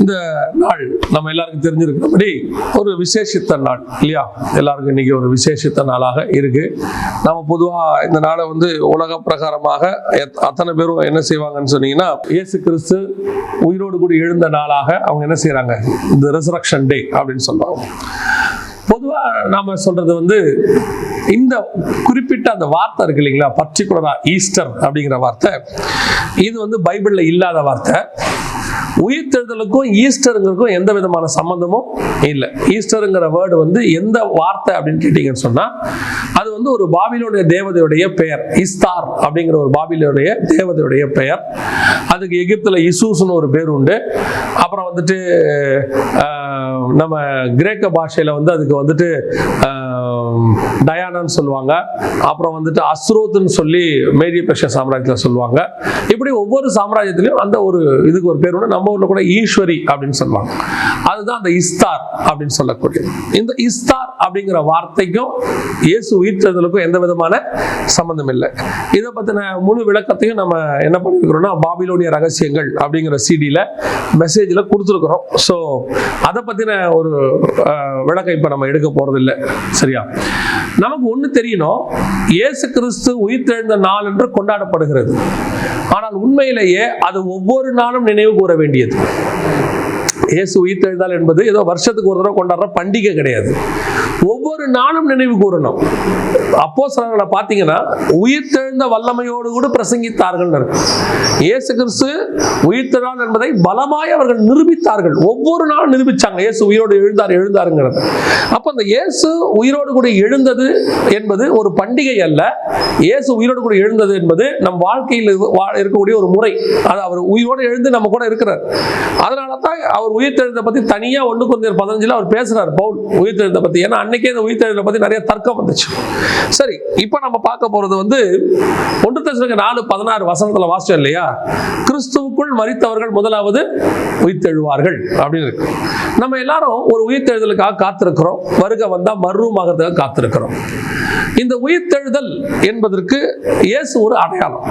இந்த நாள் நம்ம எல்லாருக்கும் தெரிஞ்சிருக்கிறபடி ஒரு விசேஷித்த நாள் இல்லையா? எல்லாருக்கும் இன்னைக்கு ஒரு விசேஷித்த நாளாக இருக்கு. நம்ம பொதுவாக இந்த நாளை உலக பிரகாரமாக அத்தனை பேரும் என்ன செய்வாங்கன்னு சொன்னீங்கன்னா, இயேசு கிறிஸ்து உயிரோடு கூட எழுந்த நாளாக அவங்க என்ன செய்யறாங்க, இந்த ரெசரக்ஷன் டே அப்படின்னு சொல்லுவாங்க. பொதுவாக நாம சொல்றது இந்த குறிப்பிட்ட அந்த வார்த்தை இருக்கு இல்லைங்களா, பர்டிகுலரா ஈஸ்டர் அப்படிங்கிற வார்த்தை, இது பைபிள்ல இல்லாத வார்த்தை. உயிர்த்தெழுதலுக்கும் ஈஸ்டருங்களுக்கும் எந்த விதமான சம்பந்தமும் இல்லை. ஈஸ்டருங்கிற வேர்டு எந்த வார்த்தை அப்படின்னு கேட்டீங்கன்னு சொன்னா, அது ஒரு பாபிலோனிய தேவதையுடைய பெயர். இஸ்தார் அப்படிங்கிற ஒரு பாபிலோனிய தேவதையுடைய பெயர். அதுக்கு எகிப்துல இசூஸ்னு ஒரு பேர் உண்டு. அப்புறம் நம்ம கிரேக்க பாஷையில அதுக்கு டயானான்னு சொல்லுவாங்க. அப்புறம் அஸ்ரோத்துன்னு சொல்லி மேரிய பெர்ஷியா சாம்ராஜ்யத்தில் சொல்லுவாங்க. இப்படி ஒவ்வொரு சாம்ராஜ்யத்திலையும் அந்த ஒரு இதுக்கு ஒரு பேர் உண்டு. நம்ம ஊர்ல கூட ஈஸ்வரி அப்படின்னு சொல்லுவாங்க. அதுதான் அந்த இஸ்தார் அப்படின்னு சொல்லக்கூடிய. இந்த இஸ்தார் அப்படிங்கிற வார்த்தைக்கும் இயேசு உயிர்த்தெழுதலுக்கும் எந்த விதமான சம்பந்தம் இல்லை. இதை பத்தின முழு விளக்கத்தையும் நம்ம என்ன பண்ணிருக்கிறோம்னா, பாபிலோனிய ரகசியங்கள் அப்படிங்கிற சிடியில மெசேஜ்ல கொடுத்துருக்கிறோம். ஸோ அதை பத்தின ஒரு விளக்கம் இப்ப நம்ம எடுக்க போறது இல்லை. சரியா? நமக்கு ஒண்ணு தெரியணும், இயேசு கிறிஸ்து உயிர்த்தெழுந்த நாள் என்று கொண்டாடப்படுகிறது. ஆனால் உண்மையிலேயே அது ஒவ்வொரு நாளும் நினைவு கூற வேண்டியது. இயேசு உயிர்த்தெழுந்தால் என்பது ஏதோ வருஷத்துக்கு ஒரு தடவை கொண்டாடுற பண்டிகை கிடையாது. ஒவ்வொரு நாளும் நினைவு கூறணும். அப்போஸ்தலர்களை பார்த்தீங்கன்னா உயிர்த்தெழுந்த வல்லமையோடு கூட பிரசங்கித்தார்கள். இயேசு கிறிஸ்து உயிர்த்தெழுந்தார் என்பதை பலமாய் அவர்கள் நிரூபித்தார்கள். ஒவ்வொரு நாளும் நிரூபிச்சாங்க இயேசு உயிரோடு எழுந்தாருங்கிறது. அப்ப அந்த இயேசு உயிரோடு கூட எழுந்தது என்பது ஒரு பண்டிகை அல்ல. இயேசு உயிரோடு கூட எழுந்தது என்பது நம் வாழ்க்கையில் இருக்கக்கூடிய ஒரு முறை. அது அவர் உயிரோடு எழுந்து நம்ம கூட இருக்கிறார். அதனால தான் அவர் உயிர்த்தெழுந்த பத்தி தனியா 1 கொரிந்தியர் 15 அவர் பேசுறாரு, பவுல் உயிர்த்தெழுந்த பத்தி. ஏன்னா அன்னைக்கே இந்த உயிர்த்தெழுந்த பத்தி நிறைய தர்க்கம் வந்துச்சு. சரி, இப்ப நம்ம பார்க்க போறது 1 தெசலோனிக்கேயர் 4:16 வசனத்துல வாசிச்சோம் இல்லையா, கிறிஸ்துவுக்குள் மரித்தவர்கள் முதலாவது உயிர்த்தெழுவார்கள் அப்படின்னு இருக்கு. நம்ம எல்லாரும் ஒரு உயிர்த்தெழுதலுக்காக காத்திருக்கிறோம். வருகை வந்தா மறுரூபமாகிறதுக்காக காத்திருக்கிறோம். இந்த உயிர்த்தெழுதல் என்பதற்கு இயேசு ஒரு அடையாளம்.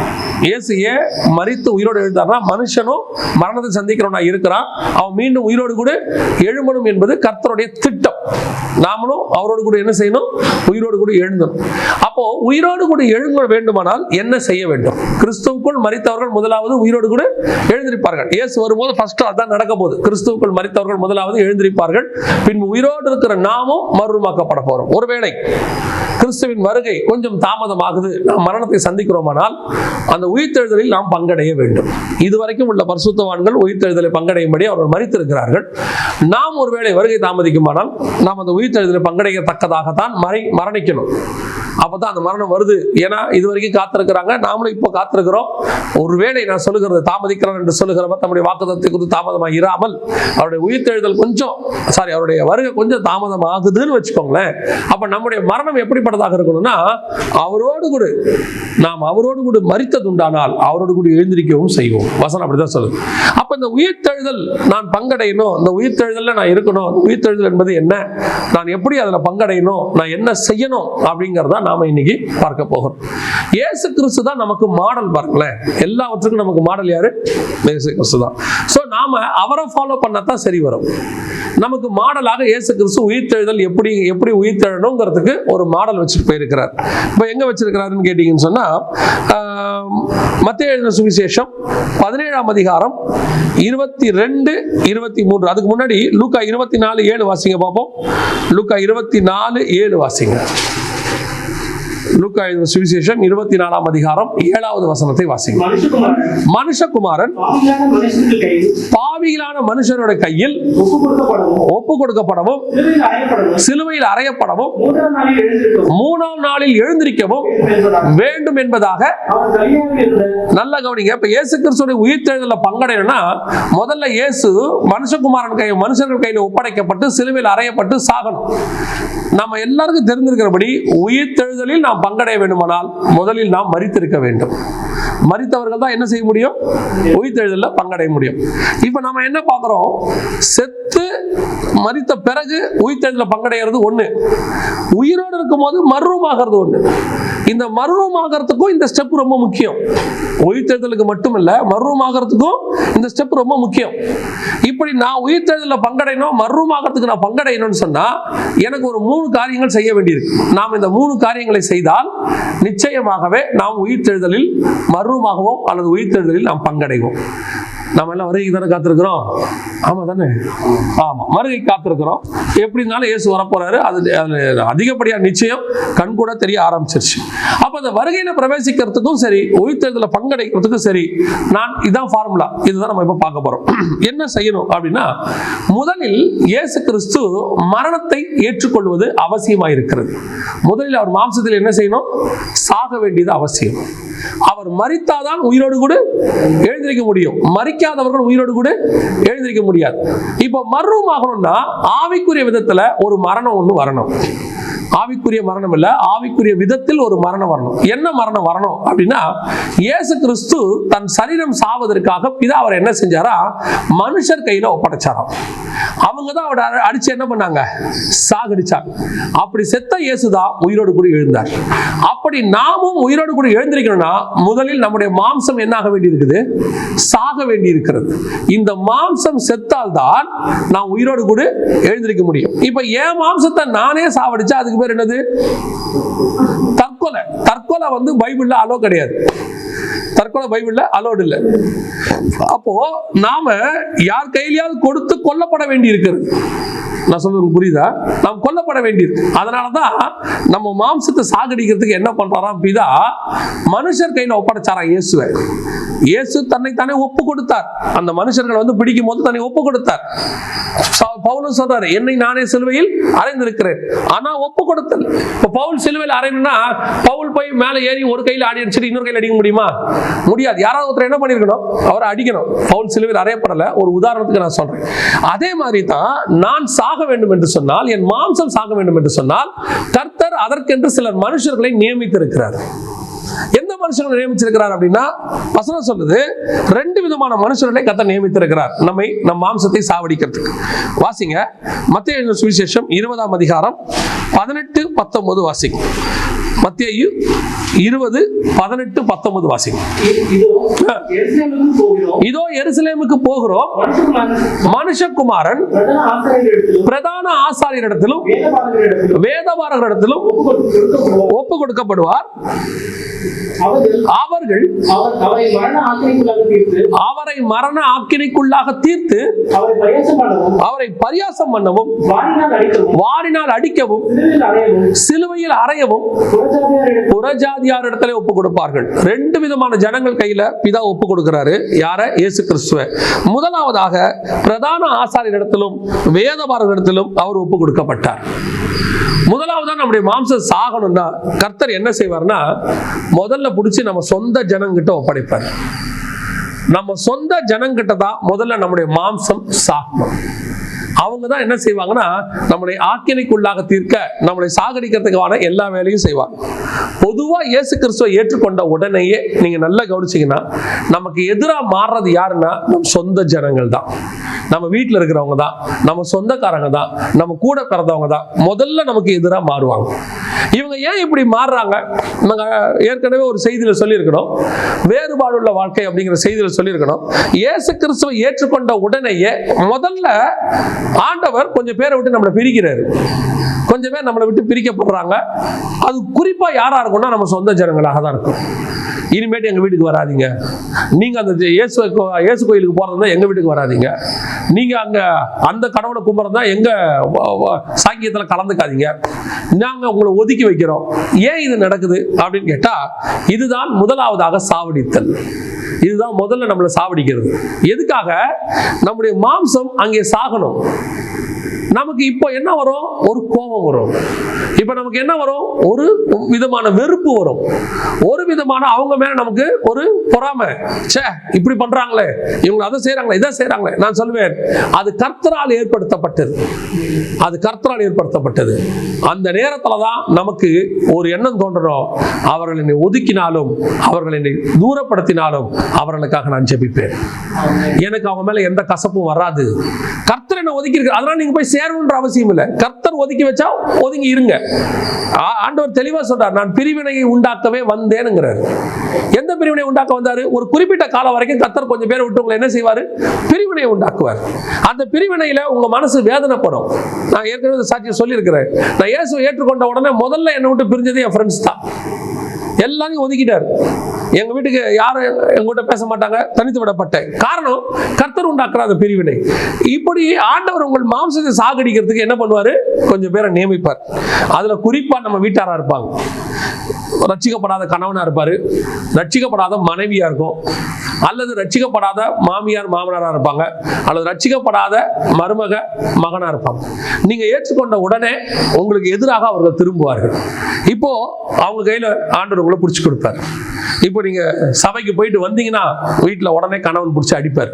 இயேசு ஏன் மரித்து உயிரோடு எழுந்தார்னா, மனுஷனும் மரணத்தை சந்திக்கிறவனா இருக்கிறான், அவன் மீண்டும் உயிரோடு கூட எழும்பணும் என்பது கர்த்தருடைய திட்டம். நாமளும் அவரோடு கூட என்ன செய்யணும், உயிரோடு கூட எழுந்தணும். அப்போ உயிரோடு கூட எழும்ப வேண்டுமானால் என்ன செய்ய வேண்டும்? கிறிஸ்துவுக்குள் மரித்தவர்கள் முதலாவது உயிரோடு கூட எழுந்திருப்பார்கள். இயேசு வரும்போது ஃபர்ஸ்ட் அதான் நடக்க போகுது. கிறிஸ்துவுக்குள் மரித்தவர்கள் முதலாவது எழுந்திருப்பார்கள், பின்பு உயிரோடு இருக்கிற நாமும் மறுரூபமாக்கப்பட போறோம். ஒருவேளை கிறிஸ்துவின் வருகை கொஞ்சம் தாமதமாகுது, நாம் மரணத்தை சந்திக்கிறோமானால் அந்த உயிர்த்தெழுதலில் நாம் பங்கடைய வேண்டும். இதுவரைக்கும் உள்ள பரிசுத்தவான்கள் உயிர்த்தெழுதலை பங்கடையும்படி அவர்கள் மரித்திருக்கிறார்கள். நாம் ஒருவேளை வருகை தாமதிக்குமானால் நாம் அந்த உயிர்த்தெழுதலை பங்கடையத்தக்கதாகத்தான் மரணிக்கணும். அப்பதான் அந்த மரணம் வருது. ஏன்னா இதுவரைக்கும் காத்திருக்கிறாங்க, நாமளும் இப்போ காத்திருக்கிறோம். ஒருவேளை நான் சொல்லுகிறது தாமதிக்கிறார் என்று சொல்லுகிறவர் தம்முடைய வாக்குத்தத்தத்தை குறித்து தாமதமாக இராமல் அவருடைய உயிர்த்தெழுதல் அவருடைய வருகை கொஞ்சம் தாமதமாகுதுன்னு வச்சுக்கோங்களேன். அப்ப நம்முடைய மரணம் எப்படிப்பட்டதாக இருக்கணும்னா, நாம் அவரோடு கூட மரித்ததுண்டானால் அவரோடு கூட எழுந்திருக்கவும் செய்வோம். வசனம் அப்படிதான் சொல்லுது. அப்ப இந்த உயிர்த்தெழுதல் நான் பங்கடையணும், அந்த உயிர்த்தெழுதல்ல நான் இருக்கணும். உயிர்த்தெழுதல் என்பது என்ன, நான் எப்படி அதுல பங்கடையணும், நான் என்ன செய்யணும் அப்படிங்கறத நாம இன்னைக்கு பார்க்க போகிறோம். இயேசு கிறிஸ்து தான் நமக்கு மாடல். பாருங்களேன், எல்லாவற்றுக்கும் நமக்கு மாடல் யாரு? இயேசு கிறிஸ்து தான். சோ நாம அவரை ஃபாலோ பண்ணத்தான் சரி வரும். நமக்கு மாடலாக இயேசு கிறிஸ்து உயிர்த்தெழுதல் எப்படி உயிர்த்தெழணுங்கிறதுக்கு ஒரு மாடல் வச்சுட்டு போயிருக்கிறார். இப்ப எங்க வச்சிருக்கிறாருன்னு கேட்டீங்கன்னு சொன்னா, மத்தேயு எழுதின சுவிசேஷம் 17ஆம் அதிகாரம் 22, 23. அதுக்கு முன்னாடி லூக்கா 24:7 வாசிங்க பாப்போம். லூக்கா 24:7 வாசிங்க. லூக்கா எழுதின சுவிசேஷம் 24ஆம் அதிகாரம் 7வது வசனத்தை வாசிங்க. மனுஷகுமாரன் பாவிகளான மனுஷருடைய கையில் ஒப்பு கொடுக்கப்படவும் சிலுவையில் அறையப்படவும் 3ஆம் நாளில் எழுந்திருக்கவும் வேண்டும் என்பதாக. நல்ல கவனிங்க. இப்ப இயேசு கிறிஸ்துவின் உயிர்த்தெழுதல்ல பங்கடையணும்னா முதல்ல இயேசு மனுஷர்கள் கையில் ஒப்படைக்கப்பட்டு சிலுவையில் அறையப்பட்டு சாகணும். நம்ம எல்லாருக்கும் தெரிந்திருக்கிறபடி உயிர்த்தெழுதலில் நாம் பங்கடைய வேண்டுமானால் முதலில் நாம் மரித்திருக்க வேண்டும். மரித்தவர்கள் தான் என்ன செய்ய முடியும்? உயிர்த்தெழுதல்ல பங்கடைய முடியும். இப்ப நம்ம என்ன பார்க்கிறோம்? செத்து மரித்த பிறகு உயிர்த்தெழுதல்ல பங்கடைகிறது ஒண்ணு, உயிரோடு இருக்கும் போது மறுரூபமாகிறது ஒண்ணு. இந்த மறுரூபமாகறதுக்கும் இந்த ஸ்டெப் ரொம்ப முக்கியம். உயிர்த்தெழுதலுக்கு மட்டும் இல்ல, மறுரூபமாகறதுக்கும் இந்த ஸ்டெப் ரொம்ப முக்கியம். இப்படி நான் உயிர்த்தெழுதலில் பங்கடையணும், மறுரூபமாகறதுக்கு நான் பங்கடையணும்னு சொன்னா எனக்கு ஒரு 3 காரியங்கள் செய்ய வேண்டியிருக்கு. நாம் இந்த 3 காரியங்களை செய்தால் நிச்சயமாகவே நாம் உயிர்த்தெழுதலில் மறுரூபமாகவோம் அல்லது உயிர்த்தெழுதலில் நாம் பங்கடைவோம். நம்ம எல்லாம் வருகை தானே காத்திருக்கிறோம். ஆமா தானே? ஆமா, வருகை காத்திருக்கிறோம். எப்படி இருந்தாலும் இயேசு வரப்போறாரு. அது அதிகப்படியா நிச்சயம் கண் கூட தெரிய ஆரம்பிச்சிருச்சு. அப்ப அந்த வருகையில பிரவேசிக்கிறதுக்கும் சரி, உயிர்த்தெழுதல பங்கடைக்கிறதுக்கும் சரி, நான் இதான் ஃபார்முலா. இதுதான் நம்ம இப்ப பார்க்க போறோம். என்ன செய்யணும் அப்படின்னா, முதலில் இயேசு கிறிஸ்து மரணத்தை ஏற்றுக்கொள்வது அவசியமாயிருக்கிறது. முதலில் அவர் மாம்சத்தில் என்ன செய்யணும்? சாக வேண்டியது அவசியம். அவர் மரித்தாதான் உயிரோடு கூட எழுந்திருக்க முடியும். மரிக்காதவர்கள் உயிரோடு கூட எழுந்திருக்க முடியாது. இப்ப மர்மமாகணும்னா ஆவிக்குரிய விதத்துல ஒரு மரணம் ஒண்ணு வரணும். ஆவிக்குரிய மரணம் இல்ல, ஆவிக்குரிய விதத்தில் ஒரு மரணம் வரணும். என்ன மரணம் வரணும் அப்படின்னா, இயேசு கிறிஸ்து தன் சரீரம் சாவதற்காக பிதா அவர் என்ன செஞ்சாரா, மனுஷர் கையில ஒப்படைச்சாராம். அவங்க தான் அவரை அடிச்சு என்ன பண்ணாங்க? சாகடிச்சாங்க. அப்படி செத்த இயேசுதான் உயிரோடு கூட எழுந்தார். அப்படி நாமும் உயிரோடு கூட எழுந்திருக்கணும்னா முதலில் நம்முடைய மாம்சம் என்ன ஆக வேண்டி இருக்குது? சாக வேண்டி இருக்கிறது. இந்த மாம்சம் செத்தால் தான் நான் உயிரோடு கூட எழுந்திருக்க முடியும். இப்ப என் மாம்சத்தை நானே சாவடிச்சா அதுக்கு பேர் என்னது? தற்கொலை. தற்கொலை வந்து பைபிள்ல அலோ கிடையாது. தற்கொலை பைபிள்ல அலோடு இல்லை. அப்போ நாம யார் கையிலாவது கொடுத்து கொல்லப்பட வேண்டி இருக்கிறது. நான் சொல்றது புரியுதா? நாம் கொல்லப்பட வேண்டியிருக்கு. அதனாலதான் நம்ம மாம்சத்தை சாகடிக்கிறதுக்கு என்ன பண்றாராம் பிதா, மனுஷர் கையில ஒப்படைச்சாராம் இயேசுவை. இயேசு தன்னை தானே ஒப்பு கொடுத்தார். அந்த மனுஷர்களை வந்து பிடிக்கும் போது தன்னை ஒப்பு கொடுத்தார். பவுலும் சொல்றாரு, என்னை நானே சிலுவையில் அறைந்திருக்கிறேன். ஆனா ஒப்பு கொடுத்தல். இப்ப பவுல் சிலுவையில் அறையணும்னா பவுல் போய் மேல ஏறி ஒரு கையில ஆடி அடிச்சுட்டு இன்னொரு கையில அடிக்க முடியுமா? முடியாது. யாராவது ஒருத்தர் என்ன பண்ணிருக்கணும்? அவரை அடிக்கணும். பவுல் சிலுவையில் அறையப்படல. ஒரு உதாரணத்துக்கு நான் சொல்றேன். அதே மாதிரி தான் நான் சாக வேண்டும் என்று சொன்னால், என் மாம்சம் சாக வேண்டும் என்று சொன்னால், கர்த்தர் அதற்கென்று சிலர் மனுஷர்களை நியமித்திருக்கிறார். எந்த மனுஷர்களை நியமிச்சிருக்கிறார் அப்படின்னா, வசனம் சொல்லுது 2 விதமான மனுஷர்களை கர்த்தர் நியமித்திருக்கிறார் நம் மாம்சத்தை சாவடிக்கிறதுக்கு. வாசிங்க, மத்தேயு எழுதின சுவிசேஷம் 20ஆம் அதிகாரம் 18-19 வாசிங்க. மத்தேயு 20:18-19 வாசிங்க. இதோ எருசலேமுக்கு போகிறோம், மனுஷகுமாரன் பிரதான ஆசாரியரிடத்திலும் வேதபாரகரிடத்திலும் ஒப்பு கொடுக்கப்படுவார். அவர்கள் அவரை மரண ஆக்கினைக்குள்ளாக தீர்த்து அவரை பரியாசம் பண்ணவும், வாரினால் அடிக்கவும், சிலுவையில் அறையவும் புறஜாதியாரிடத்திலே ஒப்பு கொடுப்பார்கள். 2 விதமான ஜனங்கள் கையில பிதா ஒப்பு கொடுக்கிறாரு. யார? இயேசு கிறிஸ்துவை. முதலாவதாக பிரதான ஆசாரியரிடத்திலும் வேதபாரகரிடத்திலும் அவர் ஒப்பு கொடுக்கப்பட்டார். முதலாவதா நம்முடைய மாம்சம் சாகணும்னா கர்த்தர் என்ன செய்வார்னா, முதல்ல பிடிச்சி நம்ம சொந்த ஜனங்கிட்ட ஒப்படைப்பார். நம்ம சொந்த ஜனங்கிட்ட தான் முதல்ல நம்முடைய மாம்சம் சாகணும். அவங்க தான் என்ன செய்வாங்கன்னா, நம்முடைய ஆக்கினைக்குள்ளாக தீர்க்க, நம்மளை சாகடிக்கிறதுக்கான எல்லா வேலையும் செய்வாங்க. பொதுவா இயேசு கிறிஸ்துவை ஏற்றுக்கொண்ட உடனேயே நீங்க நல்லா கவனிச்சீங்கன்னா, நமக்கு எதிராக மாறுறது யாருன்னா நம்ம சொந்த ஜனங்கள் தான். நம்ம வீட்டில் இருக்கிறவங்க தான், நம்ம சொந்தக்காரங்க தான், நம்ம கூட பிறந்தவங்க தான் முதல்ல நமக்கு எதிராக மாறுவாங்க. இவங்க ஏன் இப்படி மாறுறாங்க? நாங்க ஏற்கனவே ஒரு செய்தியில சொல்லியிருக்கணும், வேறுபாடுள்ள வாழ்க்கை அப்படிங்கிற செய்தியில சொல்லியிருக்கணும். இயேசு கிறிஸ்துவை ஏற்றுக்கொண்ட உடனேயே முதல்ல ஆண்டவர் கொஞ்சம் பேரை விட்டு நம்மளை பிரிக்கிறாரு. கொஞ்சம் பேர் நம்மளை விட்டு பிரிக்கப்படுறாங்க. அது குறிப்பா யாரா இருக்கும்னா நம்ம சொந்த ஜனங்களாக தான் இருக்கும். இனிமேட்டு எங்க வீட்டுக்கு வராதிங்க, நீங்க அந்த இயேசு கோயிலுக்கு போறதா எங்க வீட்டுக்கு வராதிங்க, நீங்க அங்க அந்த கடவுளை கும்பிட்றதா எங்க சாக்கியத்துல கலந்துக்காதீங்க, நாங்க உங்களை ஒதுக்கி வைக்கிறோம். ஏன் இது நடக்குது அப்படின்னு கேட்டா, இதுதான் முதலாவதாக சாவடித்தல். இதுதான் முதல்ல நம்மளை சாவடிக்கிறது. எதுக்காக? நம்முடைய மாம்சம் அங்கே சாகணும். நமக்கு இப்போ என்ன வரும்? ஒரு கோபம் வரும். இப்ப நமக்கு என்ன வரும்? ஒரு விதமான வெறுப்பு வரும். ஒரு விதமான அவங்க மேல நமக்கு ஒரு பொறாமை. ச்சே, இப்படி பண்றாங்களே, இவங்க அதை செய்யறாங்களே, இதை செய்யறாங்களே. நான் சொல்லுவேன், அது கர்த்தரால் ஏற்படுத்தப்பட்டது. அது கர்த்தரால் ஏற்படுத்தப்பட்டது. அந்த நேரத்துலதான் நமக்கு ஒரு எண்ணம் தோன்றணும், அவர்கள் என்னை ஒதுக்கினாலும், அவர்கள் என்னை தூரப்படுத்தினாலும் அவர்களுக்காக நான் ஜெபிப்பேன். எனக்கு அவங்க மேல எந்த கசப்பும் வராது. கர்த்தர் கர்த்தர் என்ன ஒதுக்கி இருக்கு, அதனால நீங்க போய் சேரணும்ன்ற அவசியம் இல்லை. கர்த்தர் ஒதுக்கி வச்சா ஒதுங்கி இருங்க. ஆண்டவர் தெளிவா சொல்றார், நான் பிரிவினையை உண்டாக்கவே வந்தேனுங்கிறார். எந்த பிரிவினை உண்டாக்க வந்தாரு? ஒரு குறிப்பிட்ட காலம் வரைக்கும் கர்த்தர் கொஞ்சம் பேர் விட்டு உங்களை என்ன செய்வாரு? பிரிவினையை உண்டாக்குவார். அந்த பிரிவினையில உங்க மனசு வேதனைப்படும். நான் ஏற்கனவே சாட்சியம் சொல்லியிருக்கிறேன். நான் இயேசுவை ஏற்றுக்கொண்ட உடனே முதல்ல என்னை விட்டு பிரிஞ்சது என் ஃப்ரெண்ட்ஸ் தான். எல்லாரையும் ஒதுக்கிட்டார். எங்க வீட்டுக்கு யாரும் எங்ககிட்ட பேச மாட்டாங்க, தனித்து விடப்பட்டேன். காரணம், கர்த்தர் உண்டாக்குற அந்த பிரிவினை. இப்படி ஆண்டவர் உங்கள் மாம்சத்தை சாகடிக்கிறதுக்கு என்ன பண்ணுவாரு? கொஞ்சம் பேரை நியமிப்பார். அதுல குறிப்பா நம்ம வீட்டாரா இருப்பாங்க. ரட்சிக்கப்படாத கணவனா இருப்பாரு, ரட்சிக்கப்படாத மனைவியா இருக்கும், அல்லது ரட்சிக்கப்படாத மாமியார் மாமனாரா இருப்பாங்க, அல்லது ரட்சிக்கப்படாத மருமக மகனா இருப்பாங்க. நீங்க ஏற்றுக்கொண்ட உடனே உங்களுக்கு எதிராக அவர்கள் திரும்புவார்கள். இப்போ அவங்க கையில ஆண்டவர் உங்களை பிடிச்சி கொடுப்பார். இப்போ நீங்க சபைக்கு போயிட்டு வந்தீங்கன்னா வீட்டில் உடனே கணவன் பிடிச்சி அடிப்பார்.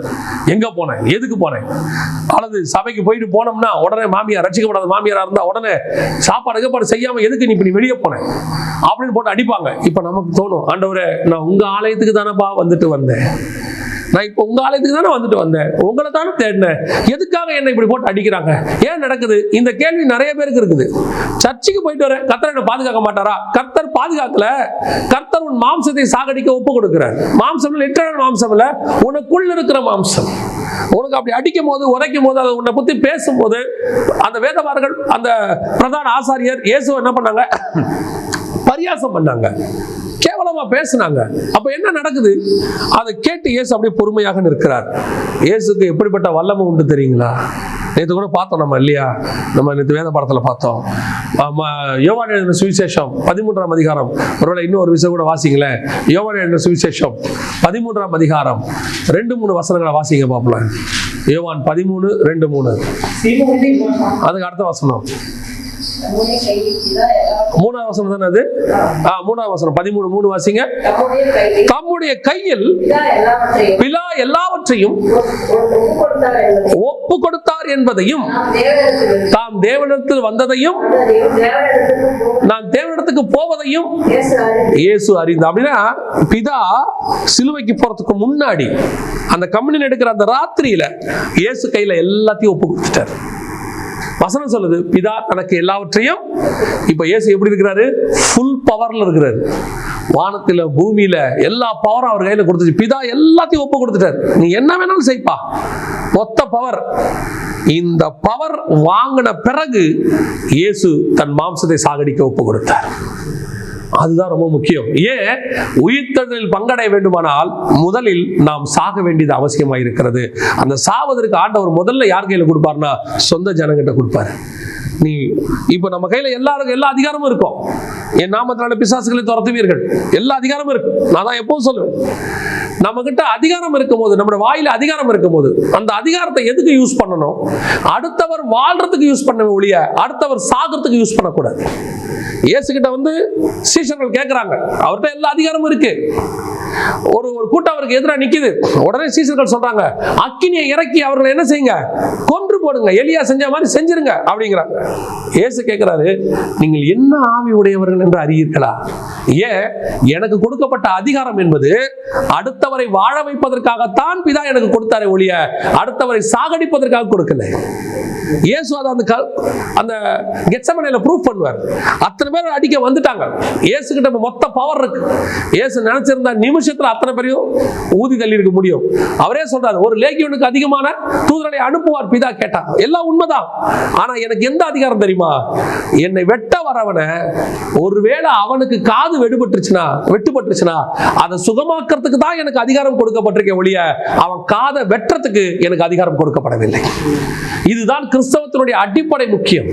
எங்க போனேன், எதுக்கு போனேன்? அல்லது சபைக்கு போயிட்டு போனோம்னா உடனே மாமியார், ரட்சிக்கப்படாத மாமியாரா இருந்தா உடனே சாப்பாடு செய்யாம எதுக்கு நீ வெளியே போனேன் அப்படின்னு போட்டு அடிப்பாங்க. இப்ப நமக்கு தோணும், ஆண்டவரே நான் உங்க ஆலயத்துக்கு தானப்பா வந்துட்டு வந்தேன், நான் இப்ப உங்க ஆலயத்துக்கு தானே வந்துட்டு வந்தேன், உங்களை தானே தேடினேன், எதுக்காக என்ன இப்படி போட்டு அடிக்கிறாங்க? ஏன் நடக்குது? இந்த கேள்வி நிறைய பேருக்கு இருக்குது. சர்ச்சுக்கு போயிட்டு வரேன், கர்த்தர் என்ன பாதுகாக்க மாட்டாரா? கர்த்தர் பாதுகாக்கல. கர்த்தர் உன் மாம்சத்தை சாகடிக்க ஒப்பு கொடுக்கிறார். மாம்சம் லிட்டரல் மாம்சம் இல்ல, உனக்குள்ள இருக்கிற மாம்சம். உனக்கு அப்படி அடிக்கும் போது, உதைக்கும் போது, அதை உன்னை பத்தி பேசும்போது அந்த வேதவார்கள், அந்த பிரதான ஆசாரியர் இயேசுவை என்ன பண்ணாங்க? பரியாசம் பண்ணாங்க, கேவலமா பேசினாங்க. அப்ப என்ன நடக்குது? அதை கேட்டு இயேசு அப்படியே பொறுமையாக நிற்கிறார். இயேசுக்கு எப்படிப்பட்ட வல்லமை உண்டு தெரியுங்களா? நேற்று கூட பார்த்தோம் நம்ம, இல்லையா? நம்ம நேற்று வேத பாடத்துல பார்த்தோம். யோவான் எழுதின சுவிசேஷம் 13ஆம் அதிகாரம். ஒருவேளை இன்னொரு விஷயம் கூட வாசிங்களேன். யோவான் எழுதின சுவிசேஷம் 13ஆம் அதிகாரம் 2-3 வசனங்களை வாசிங்க பாப்பலாம். யோவான் 13:2-3. அதுக்கு அடுத்த வசனம் 3ஆம் வசனம் தானே அது? 3ஆம் வசனம் 13:3 வாசிங்க. தம்முடைய கையில் பிதா எல்லாவற்றையும் ஒப்பு கொடுத்தார் என்பதையும், தாம் தேவனிடத்தில் வந்ததையும், நாம் தேவனிடத்துக்கு போவதையும் இயேசு அறிந்தார். அப்படின்னா பிதா சிலுவைக்கு போறதுக்கு முன்னாடி அந்த கம்யூனியன் எடுக்கிற அந்த ராத்திரியில இயேசு கையில எல்லாத்தையும் ஒப்பு கொடுத்துட்டார். வசனம் சொல்லுது, பிதா தனக்கு எல்லாவற்றையும். இப்ப இயேசு எப்படி இருக்கிறாரு? ஃபுல் பவர்ல இருக்கிறாரு. வானத்தில பூமியில எல்லா பவரும் அவர் கையில கொடுத்துச்சு. பிதா எல்லாத்தையும் ஒப்பு கொடுத்துட்டாரு. நீ என்ன வேணாலும் செய்ப்பா, மொத்த பவர். இந்த பவர் வாங்கின பிறகு இயேசு தன் மாம்சத்தை சாகடிக்க ஒப்பு கொடுத்தார். அதுதான் ரொம்ப முக்கியம். ஏன்? உயிர்த்தெழுதலில் பங்கடைய வேண்டுமானால் முதலில் நாம் சாக வேண்டியது அவசியமாக இருக்கிறது. அந்த சாவதற்கு ஆண்டவர் முதல்ல யார் கையில கொடுப்பார்னா சொந்த ஜனங்கிட்ட கொடுப்பாரு. நீ இப்ப நம்ம கையில எல்லாருக்கும் எல்லா அதிகாரமும் இருக்கும். என் நாமத்தினால பிசாசுகளை துரத்துவீர்கள், எல்லா அதிகாரமும் இருக்கு. நான் தான் எப்பவும் சொல்லுவேன், நம்ம கிட்ட அதிகாரம் இருக்கும் போது, நம்ம வாயில அதிகாரம் இருக்கும் போது, அந்த அதிகாரத்தை எதுக்கு யூஸ் பண்ணணும்? அடுத்தவர் வாழ்றதுக்கு யூஸ் பண்ண ஒழிய அடுத்தவர் சாகிறதுக்கு யூஸ் பண்ணக்கூடாது. இயேசு கிட்ட வந்து சீஷர்கள் கேட்கிறாங்க, அவர்கிட்ட எல்லா அதிகாரமும் இருக்கு. ஒரு கூட்டம் அவருக்கு எதிராக நிக்குது. உடனே சீஷர்கள் சொல்றாங்க, அக்கினியை இறக்கி அவர்களை என்ன செய்யுங்க? கொன்று போடுங்க, எலியா செஞ்ச மாதிரி செஞ்சிருங்க அப்படிங்கிறாங்க. இயேசு கேட்கிறாரு, நீங்கள் என்ன ஆவி உடையவர்கள் என்று அறியீர்களா? ஏன்? எனக்கு கொடுக்கப்பட்ட அதிகாரம் என்பது அடுத்தவரை வாழ வைப்பதற்காகத்தான் பிதா எனக்கு கொடுத்தாரே ஒழிய அடுத்தவரை சாகடிப்பதற்காக கொடுக்கல. இயேசு அந்த கெத்செமனேல ப்ரூஃப் பண்ணுவார். அத்தனை பேர் அடிக்க வந்துட்டாங்க. இயேசு கிட்ட மொத்த பவர் இருக்கு. இயேசு நினைச்சிருந்தா நிமிஷத்துல அத்தனை பேரையும் ஊதி தள்ளி இருக்க முடியும். அவரே சொல்றாரு, ஒரு லேகியோனுக்கு அதிகமான தூதர்களை அனுப்புவார் பிதா கேட்டா. எல்லாம் உண்மைதான். ஆனா எனக்கு எந்த அதிகாரம் தெரியுமா? என்னை வெட்ட வரவனை ஒருவேளை அவனுக்கு காது வெட்டுப்பட்டுருச்சுன்னா அதை சுகமாக்கிறதுக்கு தான் எனக்கு அதிகாரம் கொடுக்கப்பட்டிருக்க ஒழிய அவன் காதை வெட்டுறதுக்கு எனக்கு அதிகாரம் கொடுக்கப்படவில்லை. இதுதான் கிறிஸ்தவத்தினுடைய அடிப்படை முக்கியம்.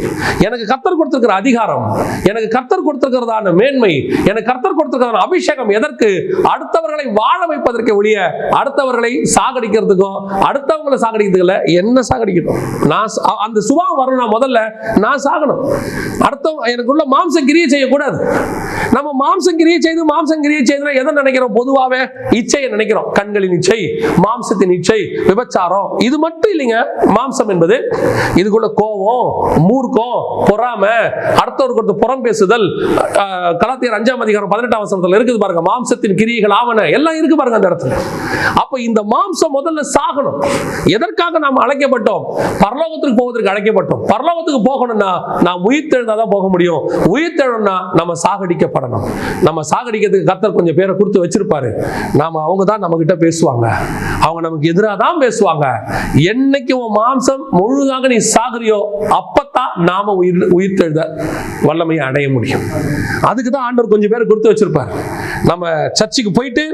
எனக்கு கர்த்தர் கொடுத்திருக்கிற அதிகாரம், எனக்கு கர்த்தர் கொடுத்திருக்கிறதான மேன்மை, எனக்கு கர்த்தர் கொடுத்திருக்கிற அபிஷேகம் எதற்கு? அடுத்தவர்களை வாழ வைப்பதற்கு ஒழிய அடுத்தவர்களை சாகடிக்கிறதுக்கோ அடுத்தவங்களை சாகடிக்கிறதுக்கு இல்ல. என்ன சாகடிக்கணும்? நான் அந்த சுபாவம் வரணும். முதல்ல நான் சாகணும். அடுத்தவங்க எனக்குள்ள மாம்சம் கிரியை செய்யக்கூடாது. நம்ம மாம்சம் கிரியை செய்து எதை நினைக்கிறோம்? பொதுவாகவே இச்சையை நினைக்கிறோம். கண்களின் இச்சை, மாம்சத்தின் இச்சை, விபச்சாரம், இது மட்டும் இல்லைங்க. மாம்சம் என்பது இதுக்குள்ள கோபம், மூர்க்கம், பொறாமை, அடுத்தவருக்கு புறம் பேசுதல், கலாத்தியர் 5:18 இருக்குது பாருங்க. மாம்சத்தின் கிரியைகள் ஆவன எல்லாம் இருக்கு பாருங்க அந்த இடத்துல. அப்ப இந்த மாம்சம் முதல்ல சாகணும். எதற்காக நாம் அழைக்கப்பட்டோம்? பரலோகத்துக்கு போவதற்கு அழைக்கப்பட்டோம். பரலோகத்துக்கு போகணும்னா நாம் உயிர்த்தெழுந்தாதான் போக முடியும். உயிர்த்தெழும்னா நம்ம சாகடிக்கப்படணும். நம்ம சாகடிக்கிறதுக்கு கர்த்தர் கொஞ்சம் பேரை கொடுத்து வச்சிருப்பாரு. அவங்க தான் நம்ம கிட்ட பேசுவாங்க. அவங்க நமக்கு எதிராக தான் பேசுவாங்க. என்னைக்கு உன் மாம்சம் முழுதாக நீ சாகரியோ அப்பத்தான் நாம உயிர்த்தெழுத வல்லமையை அடைய முடியும். அதுக்கு தான் ஆண்டவர் கொஞ்சம் பேரை கொடுத்து வச்சிருப்பாரு. நம்ம சர்ச்சுக்கு போயிட்டு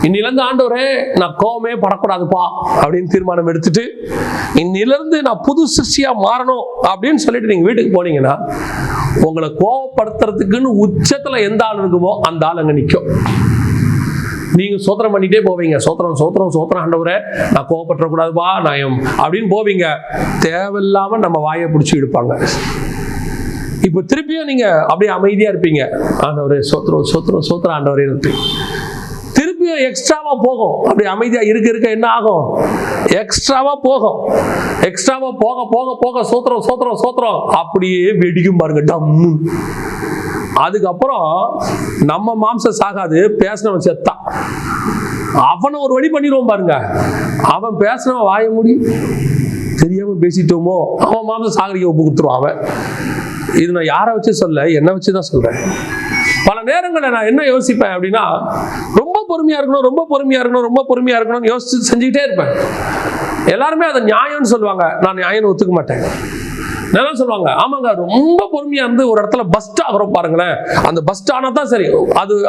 இன்னிலிருந்து ஆண்டவரே நான் கோவமே படக்கூடாதுப்பா அப்படின்னு தீர்மானம் எடுத்துட்டு இன்னிலிருந்து நான் புது சிருஷ்டியா மாறணும் அப்படின்னு சொல்லிட்டு நீங்க வீட்டுக்கு போனீங்கன்னா உங்களை கோவப்படுத்துறதுக்குன்னு உச்சத்துல எந்த ஆள் இருக்குமோ அந்த ஆள் அங்க நிற்கும். நீங்க சோத்திரம் பண்ணிட்டே போவீங்க. சோத்திரம் சோத்திரம் சோத்திரம் ஆண்டவரே நான் கோவப்பட்டுறக்கூடாதுப்பா நான் அப்படின்னு போவீங்க. தேவையில்லாம நம்ம வாயை பிடிச்சி இழுப்பாங்க. இப்ப திருப்பியும் நீங்க அப்படியே அமைதியா இருப்பீங்க. ஆண்டவரே சோத்திரம் சோத்திரம் சோத்திரம் ஆண்டவரே இருப்பீங்க. திருப்பியும் எக்ஸ்ட்ராவா போகும். அப்படி அமைதியா இருக்க இருக்க என்ன ஆகும்? எக்ஸ்ட்ராவா போகும். எக்ஸ்ட்ராவா போக போக போக சோத்திரம் சோத்திரம் சோத்திரம் அப்படியே வெடிக்கும் பாருங்க டம்மு. அதுக்கப்புறம் நம்ம மாம்சம் சாகாது, பேசினவன் செத்தான். அவனை ஒரு வழி பண்ணிடுவோம் பாருங்க. அவன் பேசினவன் வாய மூடி தெரியாம பேசிட்டோமோ அவன் மாம்சம் சாகரிக்க ஒப்பு கொடுத்துருவான் அவன். இது நான் யாரை வச்சு சொல்ல, என்னை வச்சுதான் சொல்றேன். பல நேரங்களில் நான் என்ன யோசிப்பேன் அப்படின்னா, ரொம்ப பொறுமையா இருக்கணும், ரொம்ப பொறுமையா இருக்கணும், ரொம்ப பொறுமையா இருக்கணும்னு யோசிச்சு செஞ்சுக்கிட்டே இருப்பேன். எல்லாருமே அதை நியாயம்னு சொல்லுவாங்க. நான் நியாயம் ஒத்துக்க மாட்டேன். நல்லா சொல்லுவாங்க, ஆமாங்க ரொம்ப பொறுமையா இருந்து ஒரு இடத்துல பஸ்ட் ஆகிறோம் பாருங்களேன். அந்த பஸ்ட் ஆனா தான் சரி.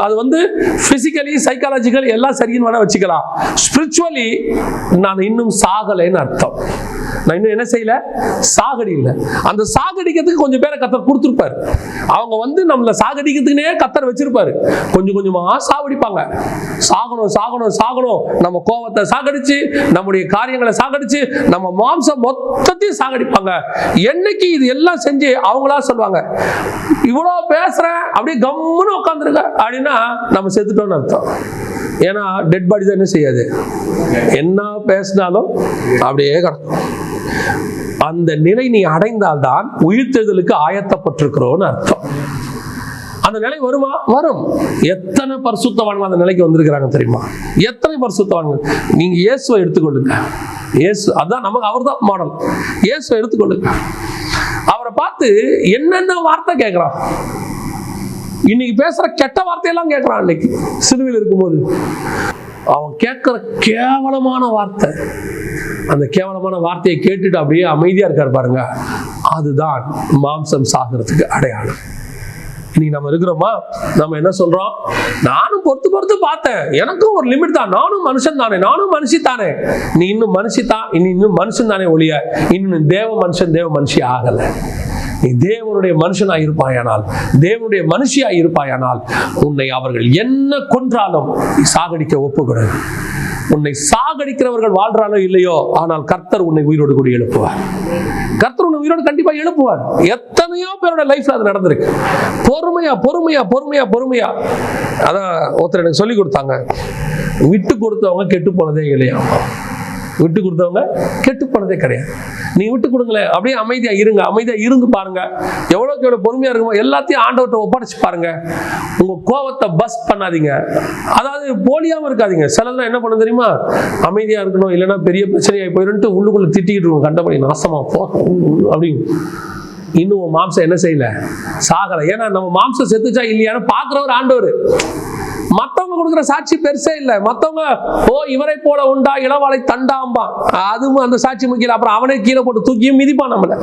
அது வந்து பிசிக்கலி சைக்காலஜிக்கலி எல்லாம் சரின்னு வேணா வச்சுக்கலாம். ஸ்பிரிச்சுவலி நான் இன்னும் சாகலைன்னு அர்த்தம். நான் இன்னும் என்ன செய்யல? சாகடி இல்லை. அந்த சாகடிக்கிறதுக்கு கொஞ்சம் பேரை கர்த்தர் கொடுத்துருப்பாரு. அவங்க வந்து நம்மள சாகடிக்கிறதுக்குனே கர்த்தர் வச்சிருப்பாரு. கொஞ்சம் கொஞ்சமா சாவடிப்பாங்க. சாகணும் சாகணும் சாகணும். நம்ம கோபத்தை சாகடிச்சு, நம்முடைய காரியங்களை சாகடிச்சு, நம்ம மாம்சம் மொத்தத்தையும் சாகடிப்பாங்க. என்னைக்கு இது எல்லாம் செஞ்சு அவங்களா சொல்லுவாங்க, இவ்வளவு பேசுறேன் அப்படியே கம்முன்னு உட்காந்துருக்க அப்படின்னா நம்ம செத்துட்டோம்னு அர்த்தம். ஏன்னா டெட் பாடி தான் என்ன செய்யாது, என்ன பேசினாலும் அப்படியே கிடக்கும். அந்த நிலை நீ அடைந்தால்தான் உயிர்த்தெழுதலுக்கு ஆயத்தப்பட்டிருக்கிறோன்னு அர்த்தம். அந்த நிலை வருமா? வரும். எத்தனை பரிசுத்தவான்கள் அந்த நிலைக்கு வந்திருக்கிறாங்க தெரியுமா? எத்தனை பரிசுத்தவான்கள். நீங்க இயேசுவை எடுத்துக்கொள்ளுங்க. இயேசு அதான் நமக்கு, அவர் தான் மாடல். இயேசுவை எடுத்துக்கொள்ளுங்க. அவரை பார்த்து என்னென்ன வார்த்தை கேட்கிறான். இன்னைக்கு பேசுற கெட்ட வார்த்தையெல்லாம் கேட்கிறான். அன்னைக்கு சிலுவையில் இருக்கும்போது அவன் கேட்கிற கேவலமான வார்த்தை, அந்த கேவலமான வார்த்தையை கேட்டுட்டு அப்படியே அமைதியா இருக்காரு பாருங்க. அதுதான் மாம்சம் சாகிறதுக்கு அடையாளம். இன்னைக்கு நம்ம இருக்கிறோமா? நம்ம என்ன சொல்றோம்? நானும் பொறுத்து பொறுத்து பார்த்தேன், எனக்கும் ஒரு லிமிட் தான், நானும் மனுஷன் தானே, நானும் மனுஷி தானே. நீ இன்னும் மனுஷி தான், இன்னும் மனுஷன் தானே ஒழிய இன்னும் தேவ மனுஷன் தேவ மனுஷி ஆகல. நீ தேவனுடைய மனுஷனாய் இருப்பாயானால், தேவனுடைய மனுஷியாய் இருப்பாயானால், உன்னை அவர்கள் என்ன கொன்றாலும் சாகடிக்க ஒப்புக்கொடு. உன்னை சாகடிக்கிறவர்கள் வாழ்றானோ இல்லையோ, ஆனால் கர்த்தர் உன்னை உயிரோடு கூட எழுப்புவார். கர்த்தர் உன்னை உயிரோடு கண்டிப்பா எழுப்புவார். எத்தனையோ பேரோட லைஃப்ல அது நடந்திருக்கு. பொறுமையா பொறுமையா பொறுமையா பொறுமையா. அதான் ஒருத்தர் எனக்கு சொல்லி கொடுத்தாங்க, விட்டு கொடுத்தவங்க கெட்டு போனதே இல்லையா. விட்டு கொடுத்தவங்க கெட்டு போனதே கிடையாது. நீ விட்டு கொடுங்களேன், அப்படியே அமைதியா இருங்க. அமைதியா இருந்து பாருங்க. எவ்வளவுக்கு எவ்வளவு பொறுமையா இருக்குமோ எல்லாத்தையும் ஆண்டவர்கிட்ட ஒப்படைச்சு பாருங்க. உங்க கோபத்தை பஸ் பண்ணாதீங்க. அதாவது போலியாம இருக்காதீங்க. சிலதெல்லாம் என்ன பண்ண தெரியுமா? அமைதியா இருக்கணும், இல்லைன்னா பெரிய பிரச்சனையாகி போயிருந்து உள்ளுக்குள்ள திட்டிக்கிட்டு இருக்கும், கண்டபடி நாசமா போ அப்படின்னு. இன்னும் மாம்சம் என்ன செய்யல? சாகலை. ஏன்னா நம்ம மாம்சம் செத்துச்சா இல்லையான்னு பாக்குறவர் ஆண்டவர். மத்தவங்க கொடுக்குற சாட்சி பெருசே இல்லை. மத்தவங்க இவரை போல உண்டா இளவாளை தண்டாம்பா, அதுவும் அந்த சாட்சி முக்கியம். அப்புறம் அவனை கீழே போட்டு தூக்கியும் மிதிப்பான் நம்மள.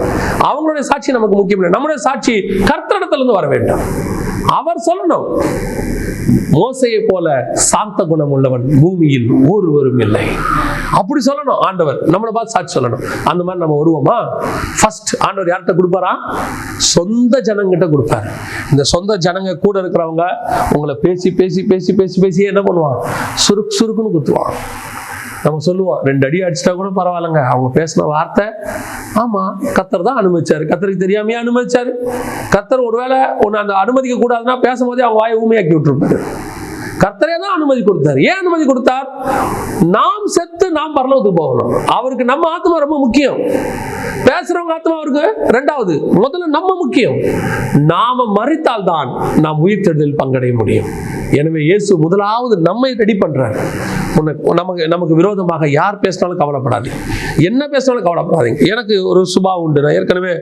அவங்களுடைய சாட்சி நமக்கு முக்கியம் இல்லை. நம்முடைய சாட்சி கர்த்தரிடத்துல இருந்து வர வேண்டும். அவர் சொல்லணும், மோசையை போல சாந்த குணம் உள்ளவன் பூமியில் ஒருவரும் இல்லை. அப்படி சொல்லணும் ஆண்டவர். நம்மளை பார்த்து சாட்சி சொல்லணும். அந்த மாதிரி நம்ம வருவோமா? ஃபர்ஸ்ட் ஆண்டவர் யார்கிட்ட கொடுப்பாரா? சொந்த ஜனங்கிட்ட கொடுப்பாரு. இந்த சொந்த ஜனங்க கூட இருக்கிறவங்க உங்களை பேசி பேசி பேசி பேசி பேசி என்ன பண்ணுவான்? சுருக்கு சுருக்குன்னு குத்துவான். நம்ம சொல்லுவோம், 2 அடி அடிச்சிட்டா கூட பரவாயில்லைங்க, அவங்க பேசின வார்த்தை ஆமா கர்த்தர் தான் அனுமதிச்சாரு, கர்த்தருக்கு தெரியாமையே அனுமதிச்சாரு. கர்த்தர் ஒருவேளை உன்னை அந்த அனுமதிக்க கூடாதுன்னா பேசும்போதே அவங்க வாயை ஊமையாக்கி விட்டுருப்பாரு. கர்த்தரே தான் அனுமதி கொடுத்தார். ஏன் அனுமதி கொடுத்தார்? நாம் செத்து நாம் பரலோகத்துக்கு போகணும். அவருக்கு நம்ம ஆத்மா ரொம்ப முக்கியம். பேசுறவங்க ஆத்மா அவருக்கு ரெண்டாவது, முதல்ல நம்ம முக்கியம். நாம மரித்தால் தான் நாம் உயிர்த்தெழுதலில் பங்கடைய முடியும். எனவே இயேசு முதலாவது நம்மை ரெடி பண்றார். நமக்கு விரோதமாக யார் பேசினாலும் கவலைப்படாதீங்க, என்ன பேசினாலும் கவலைப்படாதீங்க. எனக்கு ஒரு சுபாவம் உண்டு. நான் ஏற்கனவே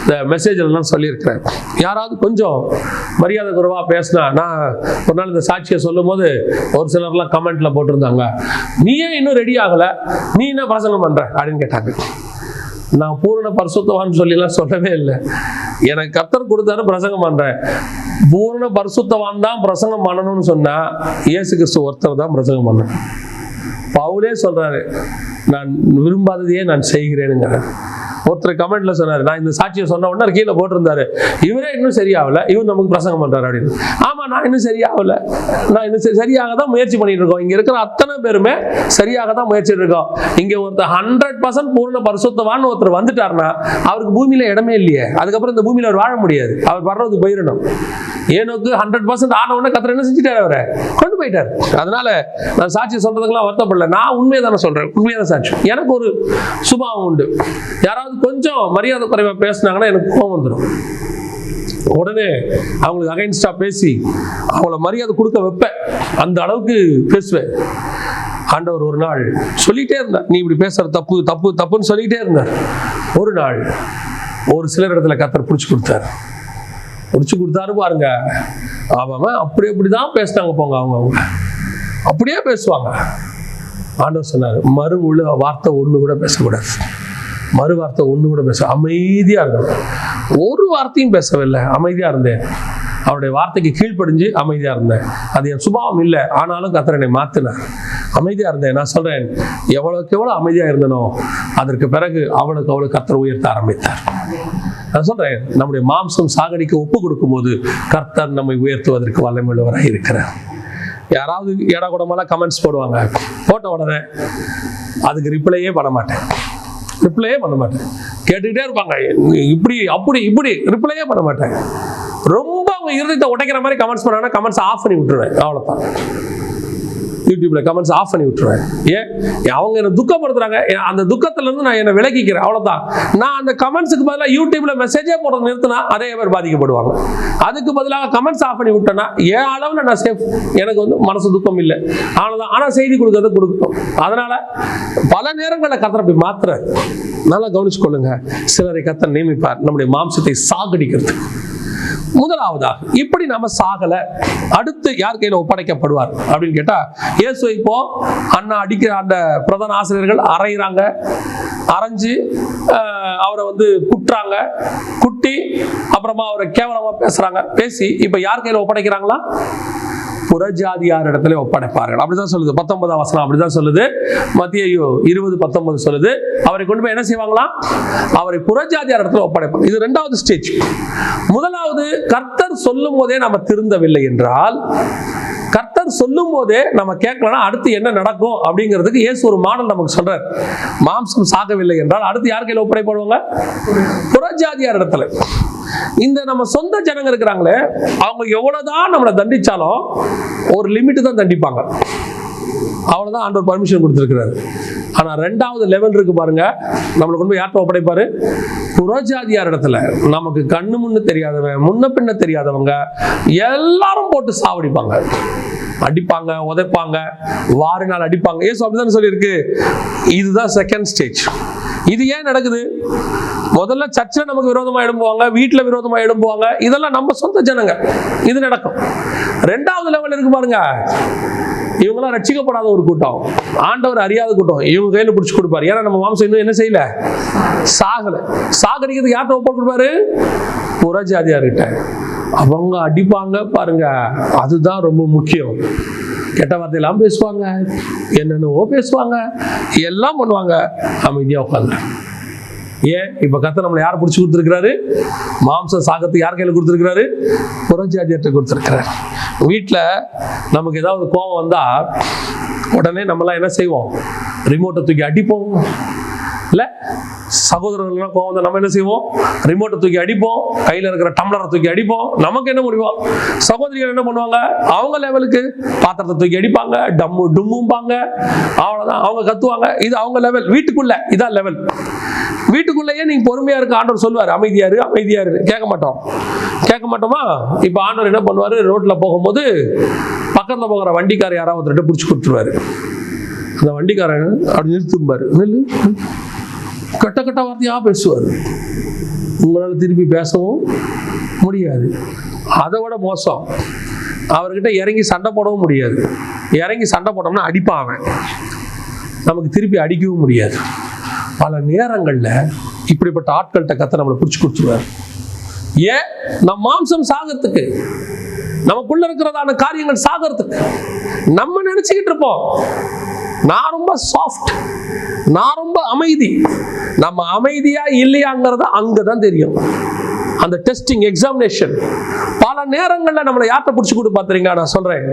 இந்த மெசேஜ்லாம் சொல்லியிருக்கிறேன். யாராவது கொஞ்சம் மரியாதை குறைவா பேசினா, நான் ஒரு நாள் இந்த சாட்சியை சொல்லும் போது ஒரு சிலர்லாம் கமெண்ட்ல போட்டிருந்தாங்க, நீ ஏன் இன்னும் ரெடி ஆகல, நீ என்ன பிரசங்கம் பண்ற அப்படின்னு கேட்டாங்க. நான் பூரண பரிசுத்தவான்னு சொல்லிலாம் சொல்லவே இல்லை. எனக்கு கர்த்தர் கொடுத்தாரு, பிரசங்கம் பண்றேன். பூரண பரிசுத்தவான் தான் பிரசங்கம் பண்ணணும்னு சொன்னா இயேசு கிறிஸ்து ஒருத்தர் தான் பிரசங்கம் பண்ணணும். பவுலே சொல்றாரு, நான் விரும்பாததையே நான் செய்கிறேனுங்க. ஒருத்தர் கமெண்ட்ல சொன்னாரு, நான் இந்த சாட்சியை சொன்ன உடனே கீழே போட்டிருந்தாரு, இவரே இன்னும் சரியாகல, இவர் நமக்கு பிரசங்கம் பண்றாரு அப்படின்னு. ஆமா, நான் இன்னும் சரியாகல, நான் இன்னும் சரியாக தான் முயற்சி பண்ணிட்டு இருக்கோம். இங்க இருக்கிற அத்தனை பேருமே சரியாக தான் முயற்சி இருக்கோம். இங்க ஒருத்தர் 100% பூர்ண பரிசுத்தவான் ஒருத்தர் வந்துட்டாருன்னா அவருக்கு பூமியில இடமே இல்லையே. அதுக்கப்புறம் இந்த பூமியில அவர் வாழ முடியாது, அவர் வர்றதுக்கு போயிடணும். ஏனோக்கு 100% ஆன உடனே கர்த்தர் என்ன செஞ்சுட்டாரு, அவரை கொண்டு போயிட்டார். அதனால நான் சாட்சி சொல்றதுக்கெல்லாம் வருத்தப்படல. நான் உண்மையை தானே சொல்றேன், உண்மையான சாட்சி. எனக்கு ஒரு சுபாவம் உண்டு. யாராவது கொஞ்சம் மரியாதை குறைவா பேசினாங்கன்னா எனக்கு கோபம் வந்துடும். உடனே அவங்களுக்கு அகைன்ஸ்டா பேசி அவங்கள மரியாதை கொடுக்க வைப்பேன். அந்த அளவுக்கு பேசுவேன். ஆண்டவர் ஒரு நாள் சொல்லிட்டே இருந்தார், நீ இப்படி பேசுற தப்பு தப்பு தப்புன்னு சொல்லிட்டே இருந்தார். ஒரு நாள் ஒரு சிலர் இடத்துல கர்த்தர் பிடிச்சு கொடுத்தாரு பாருங்க. அவன் அப்படிதான் பேசினாங்க போங்க, அவங்க அப்படியே பேசுவாங்க. ஆண்டவர் சொன்னார், வார்த்தை ஒண்ணு கூட பேசக்கூடாது, மறு வார்த்தை ஒண்ணு கூட பேச, அமைதியா இருக்கணும். ஒரு வார்த்தையும் பேசவில்லை, அமைதியா இருந்தேன். அவருடைய வார்த்தைக்கு கீழ்ப்படிஞ்சு அமைதியா இருந்தேன். அது என் சுபாவம் இல்லை, ஆனாலும் கர்த்தர் என்னை மாத்தினார். அமைதியா இருந்தேன். நான் சொல்றேன், எவ்வளவுக்கு எவ்வளவு அமைதியா இருந்தனோ அதற்கு பிறகு அவளுக்கு கர்த்தர் உயர்த்த ஆரம்பித்தார். நான் சொல்றேன், நம்முடைய மாம்சம் சாகடிக்க ஒப்பு கொடுக்கும் போது கர்த்தர் நம்மை உயர்த்துவதற்கு வல்லமையுள்ளவராக இருக்கிறார். யாராவது ஏடா கூடமெல்லாம் கமெண்ட்ஸ் போடுவாங்க, போட்ட உடனே அதுக்கு ரிப்ளையே பண்ண மாட்டேன். கேட்டுக்கிட்டே இருப்பாங்க, இப்படி அப்படி இப்படி, ரிப்ளையே பண்ண மாட்டேன். ரொம்ப அவங்க இருதயத்தை உடைக்கிற மாதிரி கமெண்ட்ஸ் பண்ணாங்கன்னா கமெண்ட்ஸ் ஆஃப் பண்ணி விட்டுருவேன். அவ்வளோதான். யூடியூப்ல கமெண்ட்ஸ் ஆஃப் பண்ணி விட்டுருவேன். ஏன்? அவங்க என்ன துக்கப்படுத்துறாங்க, அந்த துக்கத்துல இருந்து நான் என்ன விலகிக்கிறேன். அவ்வளவுதான். நான் அந்த கமெண்ட்ஸுக்கு பதிலாக யூடியூப்ல மெசேஜே போடுறது நிறுத்தினா அதே பேர் பாதிக்கப்படுவாங்க. அதுக்கு பதிலாக கமெண்ட்ஸ் ஆஃப் பண்ணி விட்டேன்னா என் அளவில் நான் சேஃப். எனக்கு மனசு துக்கம் இல்லை. அவ்வளவுதான். ஆனா செய்தி கொடுக்கறது கொடுக்கணும். அதனால பல நேரங்களில் கர்த்தர் அப்படி மாத்துறாரு. நல்லா கவனிச்சுக்கொள்ளுங்க. சிலரை கர்த்தர் நியமிப்பார் நம்முடைய மாம்சத்தை சாகடிக்கிறதுக்கு. முதலாவதாக, இப்படி நம்ம சாகல, அடுத்து யார் கையில ஒப்படைக்கப்படுவார் அப்படின்னு கேட்டா, இயேசு இப்போ அண்ணா அடிக்கிற அந்த பிரதான ஆசிரியர்கள் அரைஞ்சு அவரை குட்டுறாங்க, குட்டி அப்புறமா அவரை கேவலமா பேசி இப்ப யார் கையில ஒப்படைக்கிறாங்களா? புறஜாதியார் இடத்துல ஒப்படைப்பார்கள். அப்படிதான் சொல்லுது 19ஆம் வசனம். அப்படிதான் சொல்லுது. மத்தேயு 20:19 சொல்லுது. அவரை கொண்டு போய் என்ன செய்வாங்களா? அவரை புறஜாதியார் இடத்துல ஒப்படைப்பாங்க. இது இரண்டாவது ஸ்டேஜ். முதலாவது, கர்த்தர் சொல்லும் போதே நம்ம திருந்தவில்லை என்றால், கர்த்தர் சொல்லும் போதே நம்ம கேட்கலாம் அடுத்து என்ன நடக்கும் அப்படிங்கிறதுக்கு இயேசு ஒரு மாடல் நமக்கு சொல்றார். மாம்சம் சாகவில்லை என்றால் அடுத்து யார் கையில ஒப்படைப்படுவாங்க? புறஜாதியார் இடத்துல. இந்த நம்ம சொந்த ஜனங்க இருக்கிறாங்களே, அவங்க எவ்வளவுதான் நம்மளை தண்டிச்சாலும் ஒரு லிமிட் தான் தண்டிப்பாங்க. அவ்வளவுதான் ஆண்டவர் பர்மிஷன் கொடுத்திருக்கிறாரு. ஆனா ரெண்டாவது லெவல் இருக்கு பாருங்க, நம்மளை கொண்டு போய் யார்கிட்ட ஒப்படைப்பாரு? புறஜாதியார் இடத்துல. நமக்கு கண்ணு முன்னு தெரியாதவங்க, முன்ன பின்ன தெரியாதவங்க எல்லாரும் போட்டு சாவடிப்பாங்க, அடிப்பாங்க, உதைப்பாங்க, வாரினால் அடிப்பாங்க. ஏசு அப்படிதான் சொல்லியிருக்கு. இதுதான் செகண்ட் ஸ்டேஜ். இது ஏன் நடக்குது? முதல்ல சர்ச்சில் நமக்கு விரோதமா எழும்புவாங்க, வீட்டில் விரோதமா எழும்புவாங்க. இதெல்லாம் நம்ம சொந்த ஜனங்க, இது நடக்கும். ரெண்டாவது லெவல் இருக்கு பாருங்க, இவங்கெல்லாம் ரட்சிக்கப்படாத ஒரு கூட்டம், ஆண்டவர் அறியாத கூட்டம். இவங்க கையில பிடிச்சு கொடுப்பாரு. ஏன்னா நம்ம மாம்சம் இன்னும் என்ன செய்யல, சாகல. சாகடிக்கிறதுக்கு யார்கிட்ட ஒப்ப கொடுப்பாரு? புறஜாதியார்கிட்ட. அவங்க அடிப்பாங்க பாருங்க, அதுதான் ரொம்ப முக்கியம். கெட்ட வார்த்தையெல்லாம் பேசுவாங்க, என்னென்னவோ பேசுவாங்க, எல்லாம் பண்ணுவாங்க. அமைதியா உட்காந்து. ஏன்? இப்ப கர்த்தர் நம்மளை யார் பிடிச்சு கொடுத்துருக்கிறாரு? மாம்சம் சாகத்தை யார் கையில கொடுத்துருக்கிறாரு? புறஜாதியார்கிட்ட கொடுத்துருக்கிறாரு. வீட்டுல நமக்கு ஏதாவது கோபம் வந்தா உடனே நம்மளாம் என்ன செய்வோம்? ரிமோட்டை தூக்கி அடிப்போம். இல்லை? சகோதரர்கள் கோவம் வந்தால் நம்ம என்ன செய்வோம்? ரிமோட்டை தூக்கி அடிப்போம், கையில் இருக்கிற டம்ளரை தூக்கி அடிப்போம். நமக்கு என்ன முடியும்? சகோதரிகள் என்ன பண்ணுவாங்க? அவங்க லெவலுக்கு பாத்திரத்தை தூக்கி அடிப்பாங்க, டம்மு டும்மும்பாங்க, அவ்வளோதான். அவங்க கத்துவாங்க, இது அவங்க லெவல். வீட்டுக்குள்ள இதான் லெவல். வீட்டுக்குள்ளேயே நீங்க பொறுமையா இருக்க ஆண்டவர் சொல்லுவார், அமைதியாரு அமைதியாரு. கேட்க மாட்டோமா? இப்ப ஆண்டவர் என்ன பண்ணுவாரு? ரோட்ல போகும்போது பக்கத்துல போகிற வண்டிக்காரர் யாராவது ஒருத்தர் பிடிச்சி கொடுத்துருவாரு. அந்த வண்டிக்காரன் அப்படி நிறுத்தும்பாரு, கட்ட கட்ட வார்த்தையா பேசுவார். உங்களால் திருப்பி பேசவும் முடியாது. அதை விட மோசம், அவர்கிட்ட இறங்கி சண்டை போடவும் முடியாது. இறங்கி சண்டை போட்டோம்னா அடிப்பான் அவன், நமக்கு திருப்பி அடிக்கவும் முடியாது. பல நேரங்கள்ல இப்படிப்பட்ட ஆட்கள்கிட்ட கத்த நம்மளை பிடிச்சி கொடுத்துருவார். ஏன்? நம் மாம்சம் சாகிறதுக்கு, நமக்குள்ள இருக்கிறதான காரியங்கள் சாகிறதுக்கு. நம்ம நினைச்சுக்கிட்டு இருப்போம் நான் ரொம்ப சாஃப்ட், நான் ரொம்ப அமைதி. நம்ம அமைதியா இல்லையாங்கிறத அங்கதான் தெரியும். அந்த டெஸ்டிங் எக்ஸாமினேஷன் பல நேரங்கள்ல நம்மளை யார்கிட்ட பிடிச்சி கொடு பாத்துறீங்க? நான் சொல்றேன்,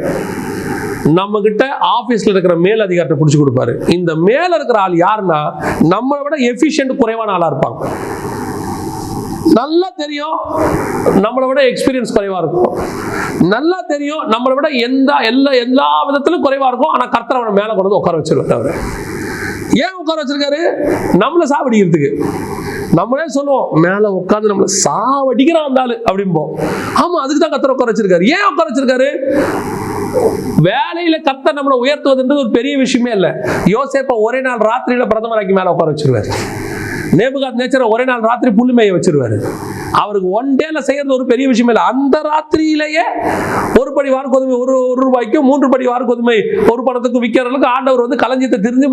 நம்ம கிட்ட ஆபீஸ்ல இருக்கிற மேல் அதிகாரத்தை பிடிச்சி கொடுப்பாரு. இந்த மேல இருக்கிற ஆள் யாருன்னா நம்மளை விட எஃபிஷியன்ட் குறைவான ஆளா இருப்பாங்க. நல்லா தெரியும் நம்மளை விட எக்ஸ்பீரியன்ஸ் குறைவா இருக்கும், நல்லா தெரியும் நம்மளை விட எல்லா விதத்திலும் குறைவா இருக்கும். ஆனா கர்த்தர் அவனை மேல கொண்டு வந்து உட்கார வச்சிருக்காரு. அவர் ஏன் உட்கார வச்சிருக்காரு? நம்மளை சாவடிக்கிறதுக்கு. நம்மளே சொல்லுவோம், மேல உட்காந்து நம்மளை சாவடிக்கிறான் இருந்தாலும் அப்படிம்போம். ஆமா, அதுக்கு தான் கர்த்தர் உட்கார வச்சிருக்காரு. ஏன் உட்கார வச்சிருக்காரு? வேலையில கர்த்தர் நம்மளை உயர்த்துவதுன்றது ஒரு பெரிய விஷயமே இல்லை. யோசேப்பை ஒரே நாள் ராத்திரியில பிரதமராக்கி மேல உட்கார வச்சிருவாரு. நேபுகாத்நேச்சரை ஒரே நாள் ராத்திரி புல்லுமைய வச்சிருவாரு. அவருக்கு ஒன் டேல செய்யறது ஒரு பெரிய விஷயம் இல்லை. அந்த ராத்திரியிலேயே ஒரு படி வார்கோதுமை ஒரு ரூபாய்க்கும் 3 படி வார்கோதுமை ஒரு பணத்துக்கு விற்கிறதுக்கு ஆண்டவர் வந்து களஞ்சியத்தை தெரிஞ்சு